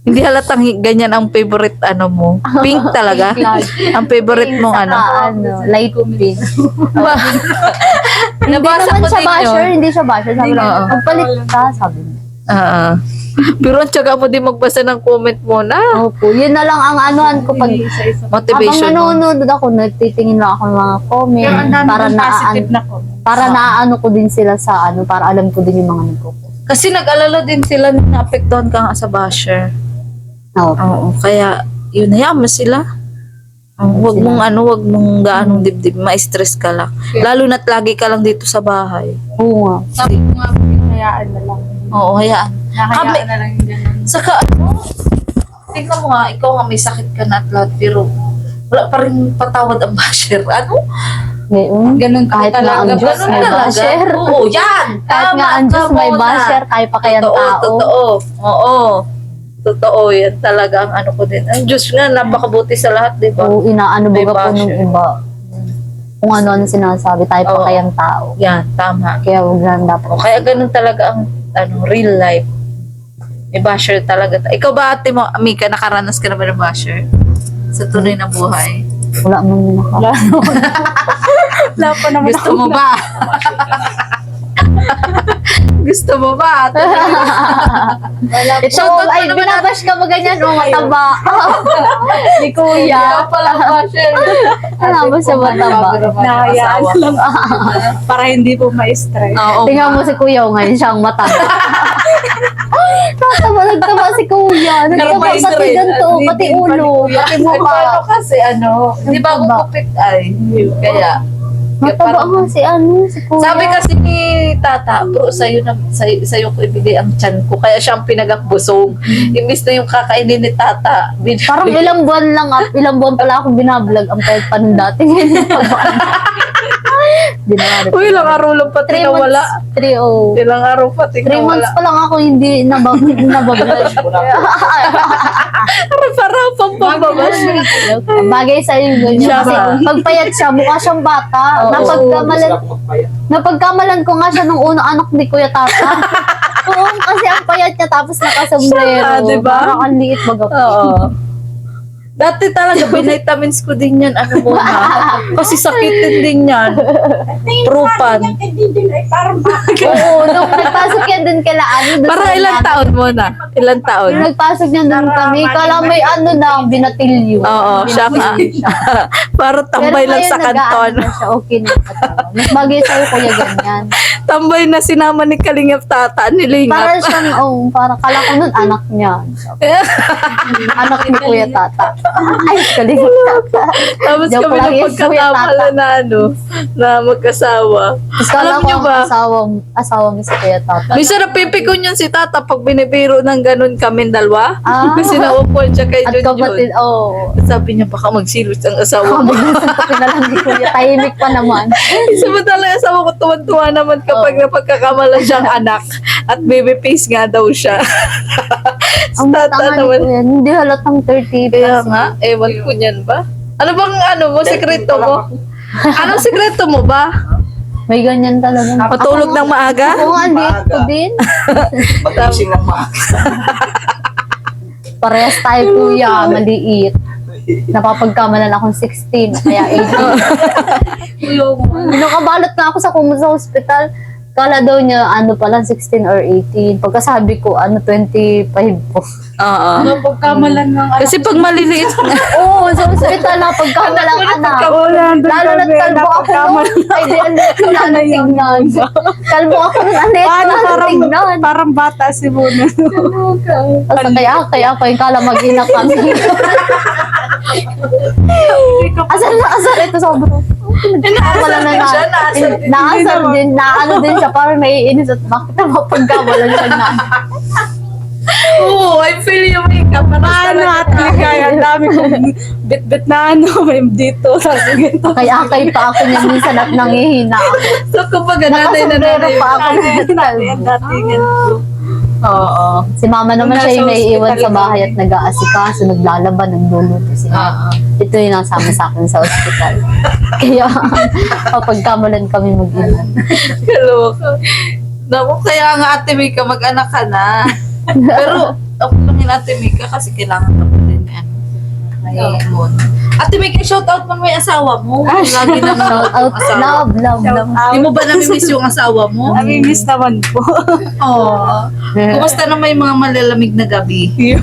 Hindi halatang ganyan ang favorite ano mo. Pink talaga. Ang favorite mong ano. Light pink. Nabasa ko Hindi naman siya din basher, yun. hindi siya basher. Sabi Oo. lang, magpalit ka, sabi niya. Oo. Pero ang tiyaga mo din magbasa ng comment mo na. Opo, yun na lang ang anuhan ko pag habang Motivation mo. nanonood ako, nagtitingin lang ako ng mga comment Pero ang dami para ng positive naan, na comment. para naaano ko din sila sa ano, para alam ko din yung mga nagko-post. Kasi nag-alala din sila na naapektuhan ka nga sa basher. Oo. Oo, kaya yun, hayaan mo sila. Wag mong ano, wag mong gaanong dibdib, ma-stress ka lang. Lalo na't lagi ka lang dito sa bahay. Oo nga. Sabi ko nga, hayaan na lang. Oo, hayaan. Nahayaan na lang yung ganun. Saka ano, tingnan mo nga, ikaw nga may sakit ka na at lahat, pero wala pa rin patawad ang basher. Ano? Ngayon, Ganun ka kahit nga ang talaga. Diyos Ganun may talaga. basher. Oo, yan! Kahit nga ang Diyos Tama may ka muna. basher, kaya pa kayang Totoo, tao. totoo. Oo. Totoo, yan talaga ang ano ko din. Ang Diyos nga, napakabuti sa lahat, di ba? Oo, inaano May baga po ng basher. iba. Kung ano-ano sinasabi, tayo pa Oo. kayang tao. Yan, tama. Kaya huwag lang dapat. O, kaya ganun talaga ang ano, real life. May basher talaga. Ikaw ba, ate mo, Mika, nakaranas ka naman ng basher? Sa tunay na buhay? Wala man yun ako. Wala pa naman Gusto mo ba? Gusto mo ba? Ito, Shoutout ay, mo naman binabash ka ba ganyan? O, mataba. Ni Kuya. pala basher. Ano ba siya mataba? Nahayaan lang. Para hindi po ma-stress. Oo. Tingnan mo si Kuya ngayon, siyang mataba. Nagtaba si Kuya. Nagtaba Karmay pati rin. ganito, pati ulo, pati Ano mukha. kasi ano, di ba ako Mataba. kupit ay. Kaya, Mataba nga si si Kuya. sabi kasi ni Tata, bro, sa'yo ko ibigay ang tiyan ko. Kaya siya ang pinagakbusog. Imbis na yung kakainin ni Tata. Parang ilang buwan lang, ilang buwan pala ako binablog ang payat pa nung dati. Uy, ilang araw lang pati 3 nawala. months. 3 Ilang araw pati 3 months nawala. pa lang ako hindi nabablog. Parang pampababash. Bagay sa iyo ganyan. Siya Kasi ba? pagpayat siya, mukha siyang bata. Oo. Napagkamalan ko nga siya nung unang anak ni Kuya Tata. Oo, kasi ang payat niya tapos nakasombrero. Siya, diba? Parang ang liit baga po. Oo. Dati talaga, binitamins ko din yan. Ano muna. Kasi sakitin din yan. Trupan. Hindi din ay parang Oo, nung nagpasok yan dun kila ano. dun Para sa ilang namin. taon muna? Ilang taon? Nung nagpasok niya dun kami, kala may ano na, binatilyo. Oo, siya nga. Para tambay lang sa kanton. Na siya, okay na siya. Mas bagay sa'yo kuya ganyan. Tambay na sinama ni Kalingap Tata, Para nilingap. siyang, para kala ko nun anak niya. Anak ni Kuya Tata. Ay, kalingap Tata. Tapos Joke kami lang na yun, Kuya pagkakamala Tata. na ano, na magkasawa. Tapos kala Alam ko niyo ang ba? asawa mo si Kuya Tata. Minsan napipikon yun si Tata pag binibiro ng ganun kami dalawa. Ah. Kasi naupuan siya kay At Junjun. kapatid, oh. Sabi niya baka magsilos ang asawa mo. Sabi na lang ni Kuya, tahimik pa naman. Samantala yung asawa ko tuwan-tuwa naman kapag napagkakamalan siyang anak. At baby face nga daw siya. Si Ang Tata tanga ni naman. Kuya, hindi halatang 30 Kaya plus. nga, ewan ko niyan ba? Ano bang ano mo, sekreto mo? Anong sekreto mo ba? May ganyan talaga. Matulog ng maaga? Oo nga, hindi ko din. Magising ng maaga. Parehas tayo kuya, maliit. Napapagkamalan akong 16, kaya 18. Nakabalot na ako sa kumunta sa hospital. Kala daw niya, ano pala, 16 or 18. Pagkasabi ko, 25 po. Oo. pagkamalan ng Kasi pag maliliit, Oo, sa hospital na pagkamalang anak. Lalo na't kalbo ako nun. Ay, di, ang liit ko na tingnan. Kalbo ako nun, ang liit ko na tingnan. Parang bata si Muna. Tapos kaya ako yung kala mag-ina kami. Asar ito sobrang. Wala na siya, naasar din. naasar din, naano din siya, parang naiinis at bakit na mapagkamalan siya na. oo, I feel you, Mika. Paano at ligay? Ang dami kong bit-bit na ano, may dito. Sabi ganito. Kaya pa ako niya minsan at nangihina ako. So, kumbaga, nanay na Nakasombrero nanay. pa ako. Ang datingan ko. Oo. Si mama naman Nung siya yung nasa naiiwan hospital sa bahay at nag-aasikaso, naglalaban, nagluluto siya. Oo. Ito yung nasama sa akin sa ospital. Kaya kapagkamalan kami mag-ina. Kaloka. Naku, kaya nga ate Mika, mag-anak ka na. Pero, out lang yun Ate Mika kasi kailangan ka pa din yan. Ayun. Ate Mika, shout out mo may asawa mo. Lagi na Shout out. Love, love, love. Di mo ba namimiss yung asawa mo? Nami-miss naman po. Oo. Kumusta naman yung mga malalamig na gabi? Yeah.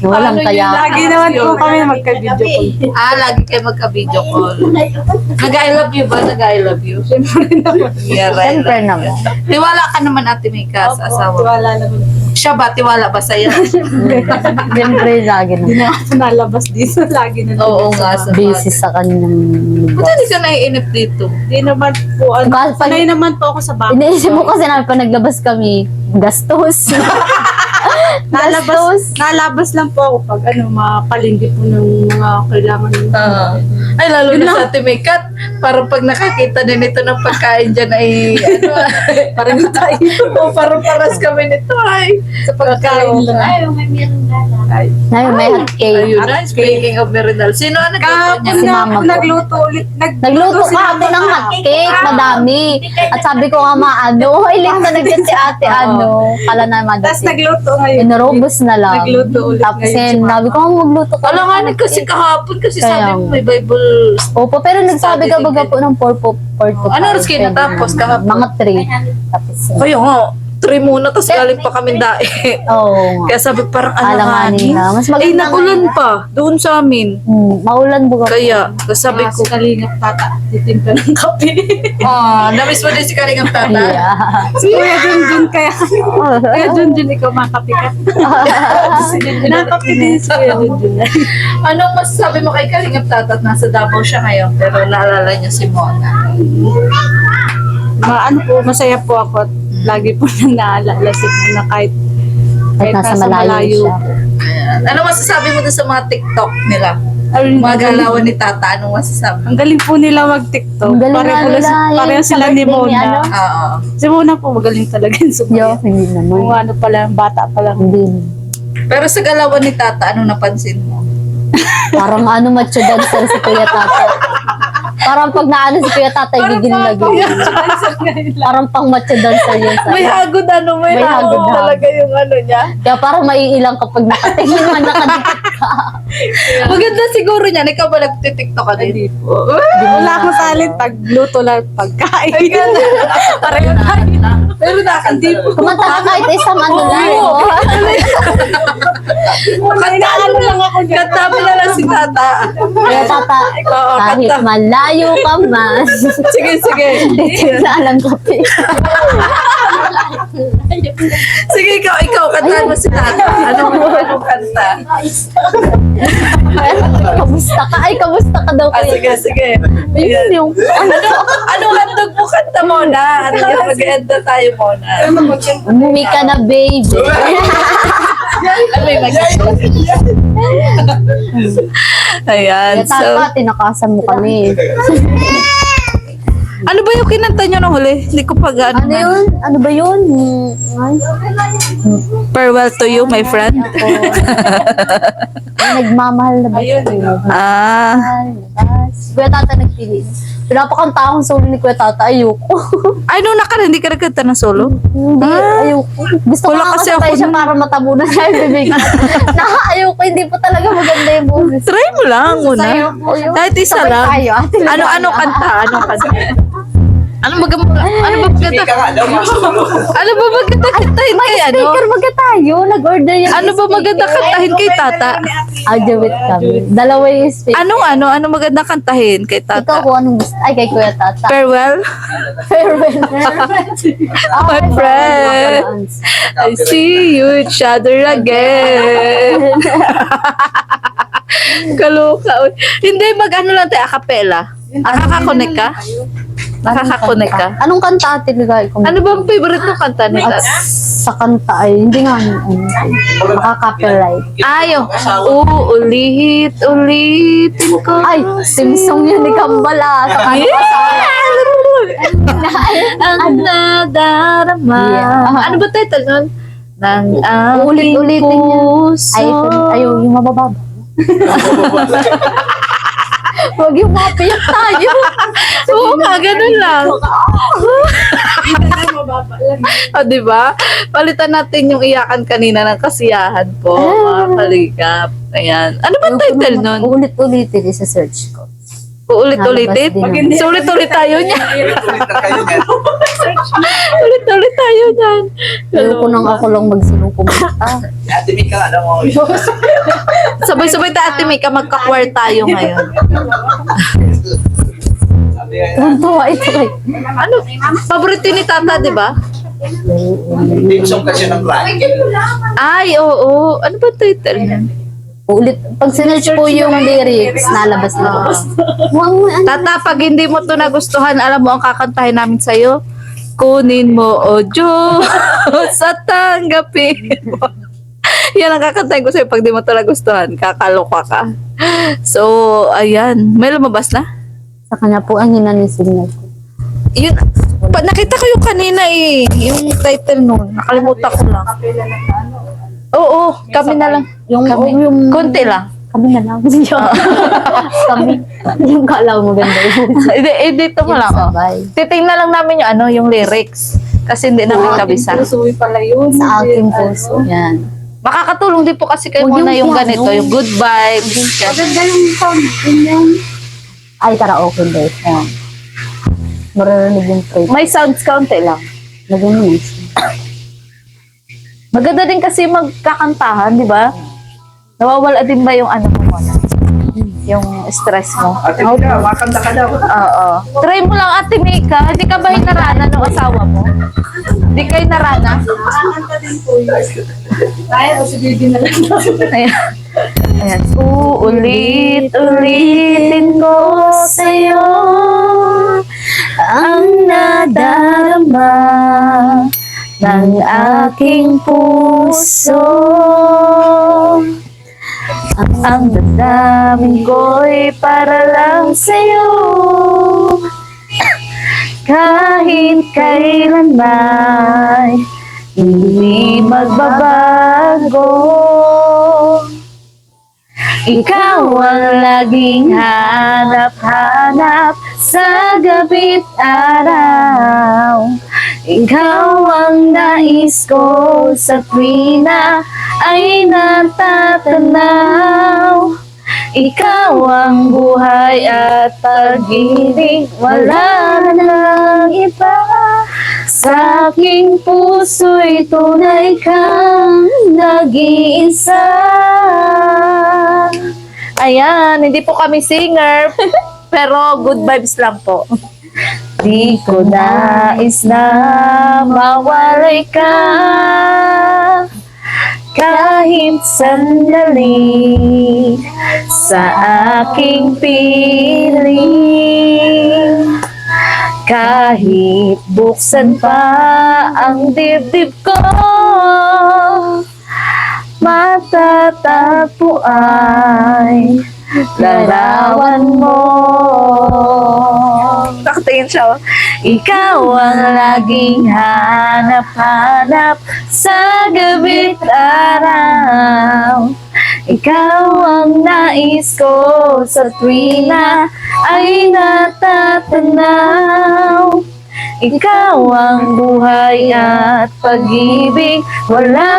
Walang Paano yun? kaya. Lagi naman po kami magka-video call. Lagi kayo magka-video call. Nag-I love you ba? Nag-I love you? Siyempre naman. Yeah, right. Siyempre naman. Tiwala ka naman Ate Mika sa asawa mo. Wala naman. Siya ba? Tiwala ba sa'yo? Siyempre, lagi Hindi na. na ako nalabas dito. Lagi na Oo nga. Busy sa kanyang Ba't hindi ka naiinip dito? Hindi naman po. Pag- Sanay naman po ako sa bahay. Iniisip mo kasi namin pag naglabas kami, gastos. Nalabas lang po ako pag mapalinggi po ng mga kailangan. Ay, lalo na sa Ate Mika, parang pag nakakita din ito ng pagkain dyan ay, parang tayo. O parang paras kami nito ay. Sa pagkain lang. Ay, may meron gala. Ngayon, may hot cake. Ayun na, speaking of merendal. Sino ang nagluto niya? Si mama ko. Nagluto ulit. Nagluto ka ako ng hot cake, madami. At sabi ko nga ilit na nagkat si ate, kala na Tapos madami. nagluto ngayon. Inurubos na lang. Nagluto ulit Tapos ngayon si yun, mama. sabi ko, magluto ka. Alam nga, ng hot kasi cake." kahapon kasi Kaya sabi mo nga. may Bible. Opo, pero nagsabi ka Study baga din. po ng 4 to 5. Ano oras kayo natapos kahapon? Mga 3. Tapos, Kayo nga, 3 muna, tapos galing pa kami dae. oo nga. Kaya sabi parang Alanganin alanganin. na. Mas maganda Nagulan ngayon. pa, doon sa amin. Maulan baga po. Kaya, sabi ko, Si Kalingap Tata, titimpa ng kape. namiss mo din si Kalingang Tata. Yeah. Kuya Junjun kaya. Kuya Junjun, ikaw makape ka. Nakape din si Kuya Junjun. Anong masasabi mo kay Kalingap Tata at nasa Davao siya ngayon, pero naalala niya si Mona? Masaya po ako at lagi po nang naalala si na kahit Nasa malayo siya. Ayan. Ano masasabi mo dun sa mga TikTok nila? Mga galawan ni Tata, anong masasabi? Ang galing po nila mag-TikTok. Ang galing Pareho nga nila, pareho yung sila sa ni birthday ni ano? Mona. Oo. Si Mona po magaling talaga yung Yo, sumayaw. hindi naman. Kung ano pa lang, bata pa lang. Hindi. Pero sa galawan ni Tata, anong napansin mo? Parang macho dancer si Kuya Tata. Parang pag naano si Kuya Tata, gigil na gigil. Parang pang macho dancer yun sa May hagod may May hagod hagod. talaga yung ano niya. Kaya parang maiilang kapag nakatingin man nakadikit ka. Maganda siguro niyan, ikaw ba nagtitiktok ka din? Hindi po. Wala akong talent pag luto lang pagkain. Pareho tayo. Pero nakandi po. Kumanta ka kahit isang ano lang. Ano lang ako dyan. Kanta mo na lang si Tata. Kuya Tata, Oo, kahit kanta. malayo ka man. Sige, sige. Tignan lang kape. Sige, ikaw, kanta mo si Tata. Anong kanta? Kamusta ka? Ay, kamusta ka daw kuya? Sige, sige. Ayun yung, Anong handog mo kanta mo na? Ano yung mag-enda tayo mo na? umuwi ka na baby. Ano yung Ayan, Kuya Tata, tinakasan mo kami. ano ba yung kinanta nyo nung huli? Hindi ko pa gaano. Ano yun? Ano ba yun? Ay, Farewell to you, my friend. nagmamahal na ba siya? Kuya Tata nagpili. Pinapakanta akong solo ni Kuya Tata, ayoko. Ay, nung hindi ka nagkanta ng solo? Hindi, ayoko. Gusto ko Wala nga kasi kasabay ako siya nun. para matabunan siya yung bibig. Ayoko, hindi po talaga maganda yung boses. Try mo lang muna. Ayoko yun. Kahit isa Sabay lang. tayo, ate, Ano kanta? Ano ba maganda? Ka nga daw, masulo. Ano ba maganda kantahin kay ano? Speaker, magka tayo. Nag-order yan. Ano ba maganda kantahin kay Tata? Audio with kami. Dalawa yung speaker. Ano maganda kantahin kay Ikaw Tata? kung anong gusto. Ay, kay Kuya Tata. Farewell, Farewell. my friend. I see you each other again. Kaloka. Hindi, mag-ano lang tayo, acapella. Nakaka-connect ka? Nakaka-connect ka? Anong kanta ate ligay ko? Ano ba ang favorite mo kanta ni At Tata? sa kanta ay hindi nga makaka-copyright. Ayaw. Ulitin ko. Ay, simsong yun ni Kambala. Sa kanta Ang nadarama. Yeah. Ano ba title nun? Nang aking Ulit-ulitin niya. puso. Ayaw yung mabababa. Huwag yung mapiyak tayo. Oo nga, ganun lang. O, di ba? Palitan natin yung iyakan kanina ng kasiyahan po, mga kaligap. Ayan. Ano ba title nun? Ulit-ulitin, isa-search ko. Uulit-ulitin? Nalabas din. So, ulit-ulit tayo niyan. Ulit na kayo niyan. Ulit-ulit tayo niyan. Ayoko nang ako lang magsinupong mata. Ate Mika, alam mo. Sabay-sabay tayo, Ate Mika, magka-choir tayo ngayon. Sabi nga, Tuntua ito kay. Ano? Paborito ni Tata, di ba? team song kasi ng Ryan. Ay, oo. Ano ba title niyan? Ulit, pag sinearch po yung lyrics, nalabas na. Muang Tata, pag hindi mo to nagustuhan, alam mo ang kakantahin namin sa'yo? Kunin mo, o Diyos, sa tanggapin mo. Yan ang kakantahin ko sa'yo pag di mo to nagustuhan. Kakaloka ka. So, ayan. May lumabas na? sa kanya po ang hina ng signal ko. Yun, nakita ko yung kanina eh. Yung title nun. Nakalimutan ko lang. Oo, kami na lang. Yung Konti lang. kami na lang. Kami. Yung kala mo maganda yun. Dito mo lang. Oh. Sabay. Titingnan lang namin yung yung lyrics. Kasi hindi namin kabisa. Suwi pala yun. Sa aking puso. Yan. Makakatulong din po kasi kayo Huwag muna yung yung piano. ganito, yung good vibes. Maganda yung sound din yan. Ay, karaoke din. Yan. Maririnig yung phrase. May sounds kaunti lang. Nag-inis. Maganda din kasi magkakantahan, di ba? Nawawala din ba yung mo muna? Yung stress mo? Ate Mika, makanta ka daw. Oo. Try mo lang, Ate Mika. Hindi ka ba hinarana ng asawa mo? Hindi kayo narana? Ay, o si Bibi na lang. Ayan. Ayan. Uulit-ulitin ko sa'yo ang nadarama ng aking puso. Ang damdamin ko'y para lang sa'yo. Kahit kailanman hindi magbabago. Ikaw ang laging hanap-hanap sa gabi't araw. Ikaw ang nais ko sa tuwina ay natatanaw. Ikaw ang buhay at pag-ibig, wala nang iba. Sa aking puso'y tunay kang nag-iisa. Ayan, hindi po kami singer, pero good vibes lang po. Di ko nais na mawalay ka kahit sandali sa aking piling. Kahit buksan pa ang dibdib ko, matatagpo ay larawan mo. Nakatingin siya. Ikaw ang laging hanap-hanap sa gabi't araw. Ikaw ang nais ko sa tuwina ay natatanaw. Ikaw ang buhay at pag-ibig, wala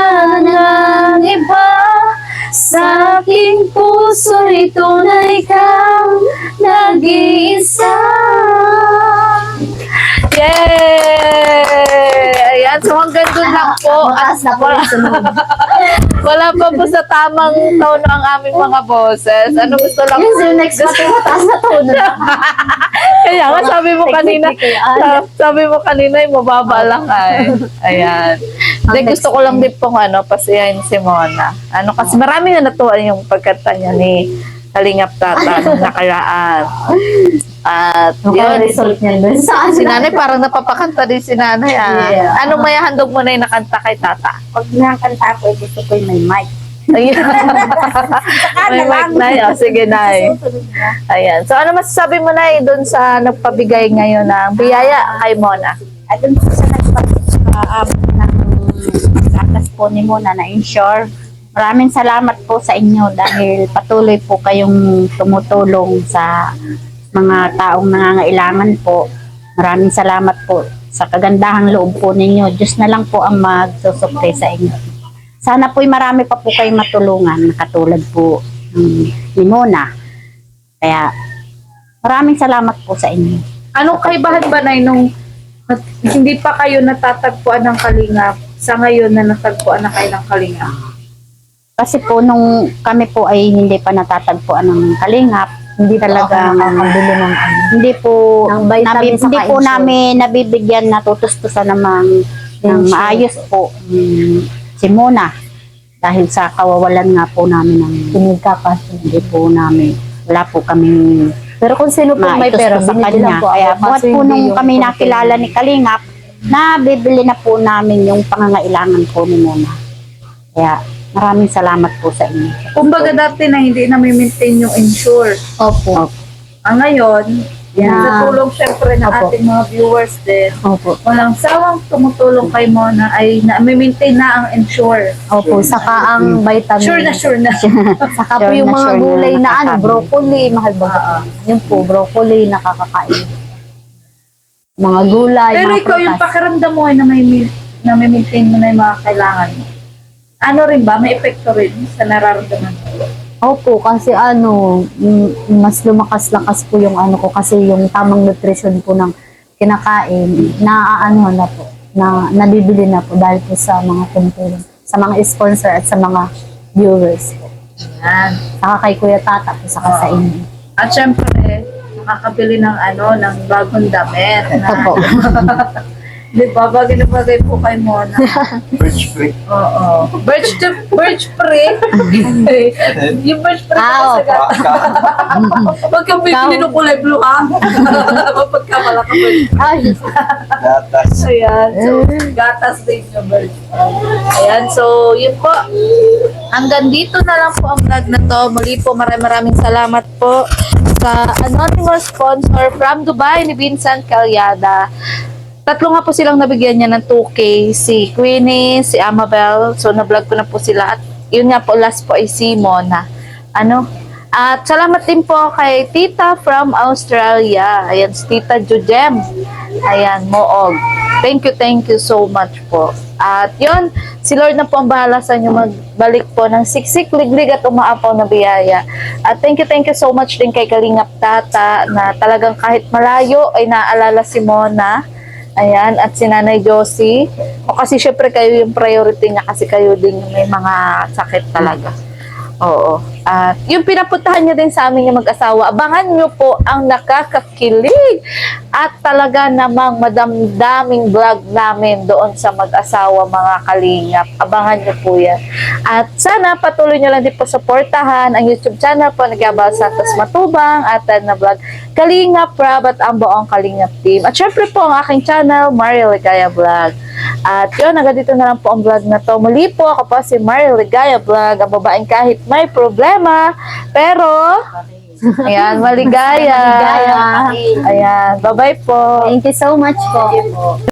nang iba. Sa aking puso'y tunay kang nag-iisa. Yay! Ayan, so hanggang doon lang po. At wala pa po sa tamang tono ang aming mga boses. Ano gusto lang? Yes, yung next battle, mataas na tono. Kaya nga sabi mo kanina ay mababa lang ay. Ayan. Then gusto ko lang din pong pasiyahin si Mona. Kasi marami na natuwa yung pagkanta niya ni Kalingap Tata nung nakaraan. At Yung yun, result niya doon. Saan si Nanay parang napapakanta din si Nanay. Yeah. Anong may handog mo na yung nakanta kay Tata? Pag nakakanta ako, gusto ko yung may mic. Ayan. May mic na yun. Sige, Nay. Ayan. So, ano masasabi mo, Nay, doon sa nagpabigay ngayon ng biyaya kay Mona? At dun po sa nagpapakaabot ng sakas po ni Mona na insure. Maraming salamat po sa inyo dahil patuloy po kayong tumutulong sa mga taong nangangailangan po. Maraming salamat po sa kagandahang loob po ninyo. Diyos na lang po ang magsusukli sa inyo. Sana po'y marami pa po kayong matulungan, katulad po ni Mona. Kaya maraming salamat po sa inyo. Anong kaibahan ba, Nay, nung hindi pa kayo natatagpuan ng Kalingap sa ngayon na natagpuan na kayo ng Kalingap? Kasi po nung kami po ay hindi pa natatagpuan ng Kalingap, hindi talaga nakakabili ng hindi po Ng vitamin hindi saka po insure. namin nabibigyan na tutustusan ng Insure. maayos po si Mona dahil sa kawawalan nga po namin ng pinagkakasya. hindi po namin wala po kami Pero kung sino po may pera, sa binibili kanya. lang po Kaya ako. buhat Kasi po hindi nung yung kami container. nakilala ni Kalingap, nabibili na po namin yung pangangailangan po ni Mona. Kaya maraming salamat po sa inyo. Kumbaga dati na hindi na maintain yung insure. Opo. Ang ngayon, Yeah. sa tulong syempre ng Opo. ating mga viewers din, Opo. walang sawang tumutulong kay Mona ay na-maintain na ang insure. Opo. Saka ang vitamin. Sure na. Saka po Sure yung na, mga sure na gulay na nakakabili. broccoli, mahal ba? Yun po, broccoli, nakakakain. Mga gulay, Pero mga ikaw yung prutas. pakiramdam mo ay na-maintain mo na yung mga kailangan mo. Ano rin ba? May epekto rin sa nararamdaman mo. Opo, kasi mas lumakas-lakas po yung ano ko kasi yung tamang nutrition po ng kinakain, naaano na po, nabibili na po dahil po sa mga tumutulong, sa mga sponsor at sa mga viewers po. Yan. Saka kay Kuya Tata po, saka sa inyo. At syempre, nakakabili ng bagong damit. Ito po. Di ba? Bagay na bagay po kay Mona. Birch Creek. Oo. Birch pre. Yung birch pre Ah, sa gata. Huwag kang bibili ng kulay blue, ha? Mapagkamala ka birch. Ay, Gatas. Ayan. So, gatas din yung birch. Ayan. So, yun po. Hanggang dito na lang po ang vlog na to. Muli po, maraming salamat po sa anonymous sponsor from Dubai ni Vincent Calyada. Tatlo nga po silang nabigyan niya ng 2K, si Queenie, si Amabel. So, na-vlog ko na po sila. At yun nga po, last po ay si Mona. At salamat din po kay Tita from Australia. Ayan, si Tita Jujem. Ayan, Moog. Thank you so much po. At yun, si Lord na po ang bahala sa inyo magbalik po ng siksik, liglig at umaapaw na biyaya. At thank you so much din kay Kalingap Tata na talagang kahit malayo ay naaalala si Mona. Ayan, at si Nanay Josie. O kasi syempre kayo yung priority niya kasi kayo din yung may mga sakit talaga. Oo. At yung pinapuntahan niyo din sa amin yung mag-asawa, abangan niyo po ang nakakakilig at talaga namang madamdaming vlog namin doon sa mag-asawa mga kalingap. Abangan niyo po yan. At sana patuloy niyo lang din po suportahan ang YouTube channel po ni Gabal Santos Matubang at na vlog Kalingap Rab at ang buong Kalingap team. At syempre po ang aking channel, Mario Ligaya Vlog. At yun, hanggang dito na lang po ang vlog na to. Muli po ako po si Mario Ligaya Vlog, ang babaeng kahit may problema, pero ayan, maligaya. Maligaya. Ayan, bye-bye po. thank you so much po.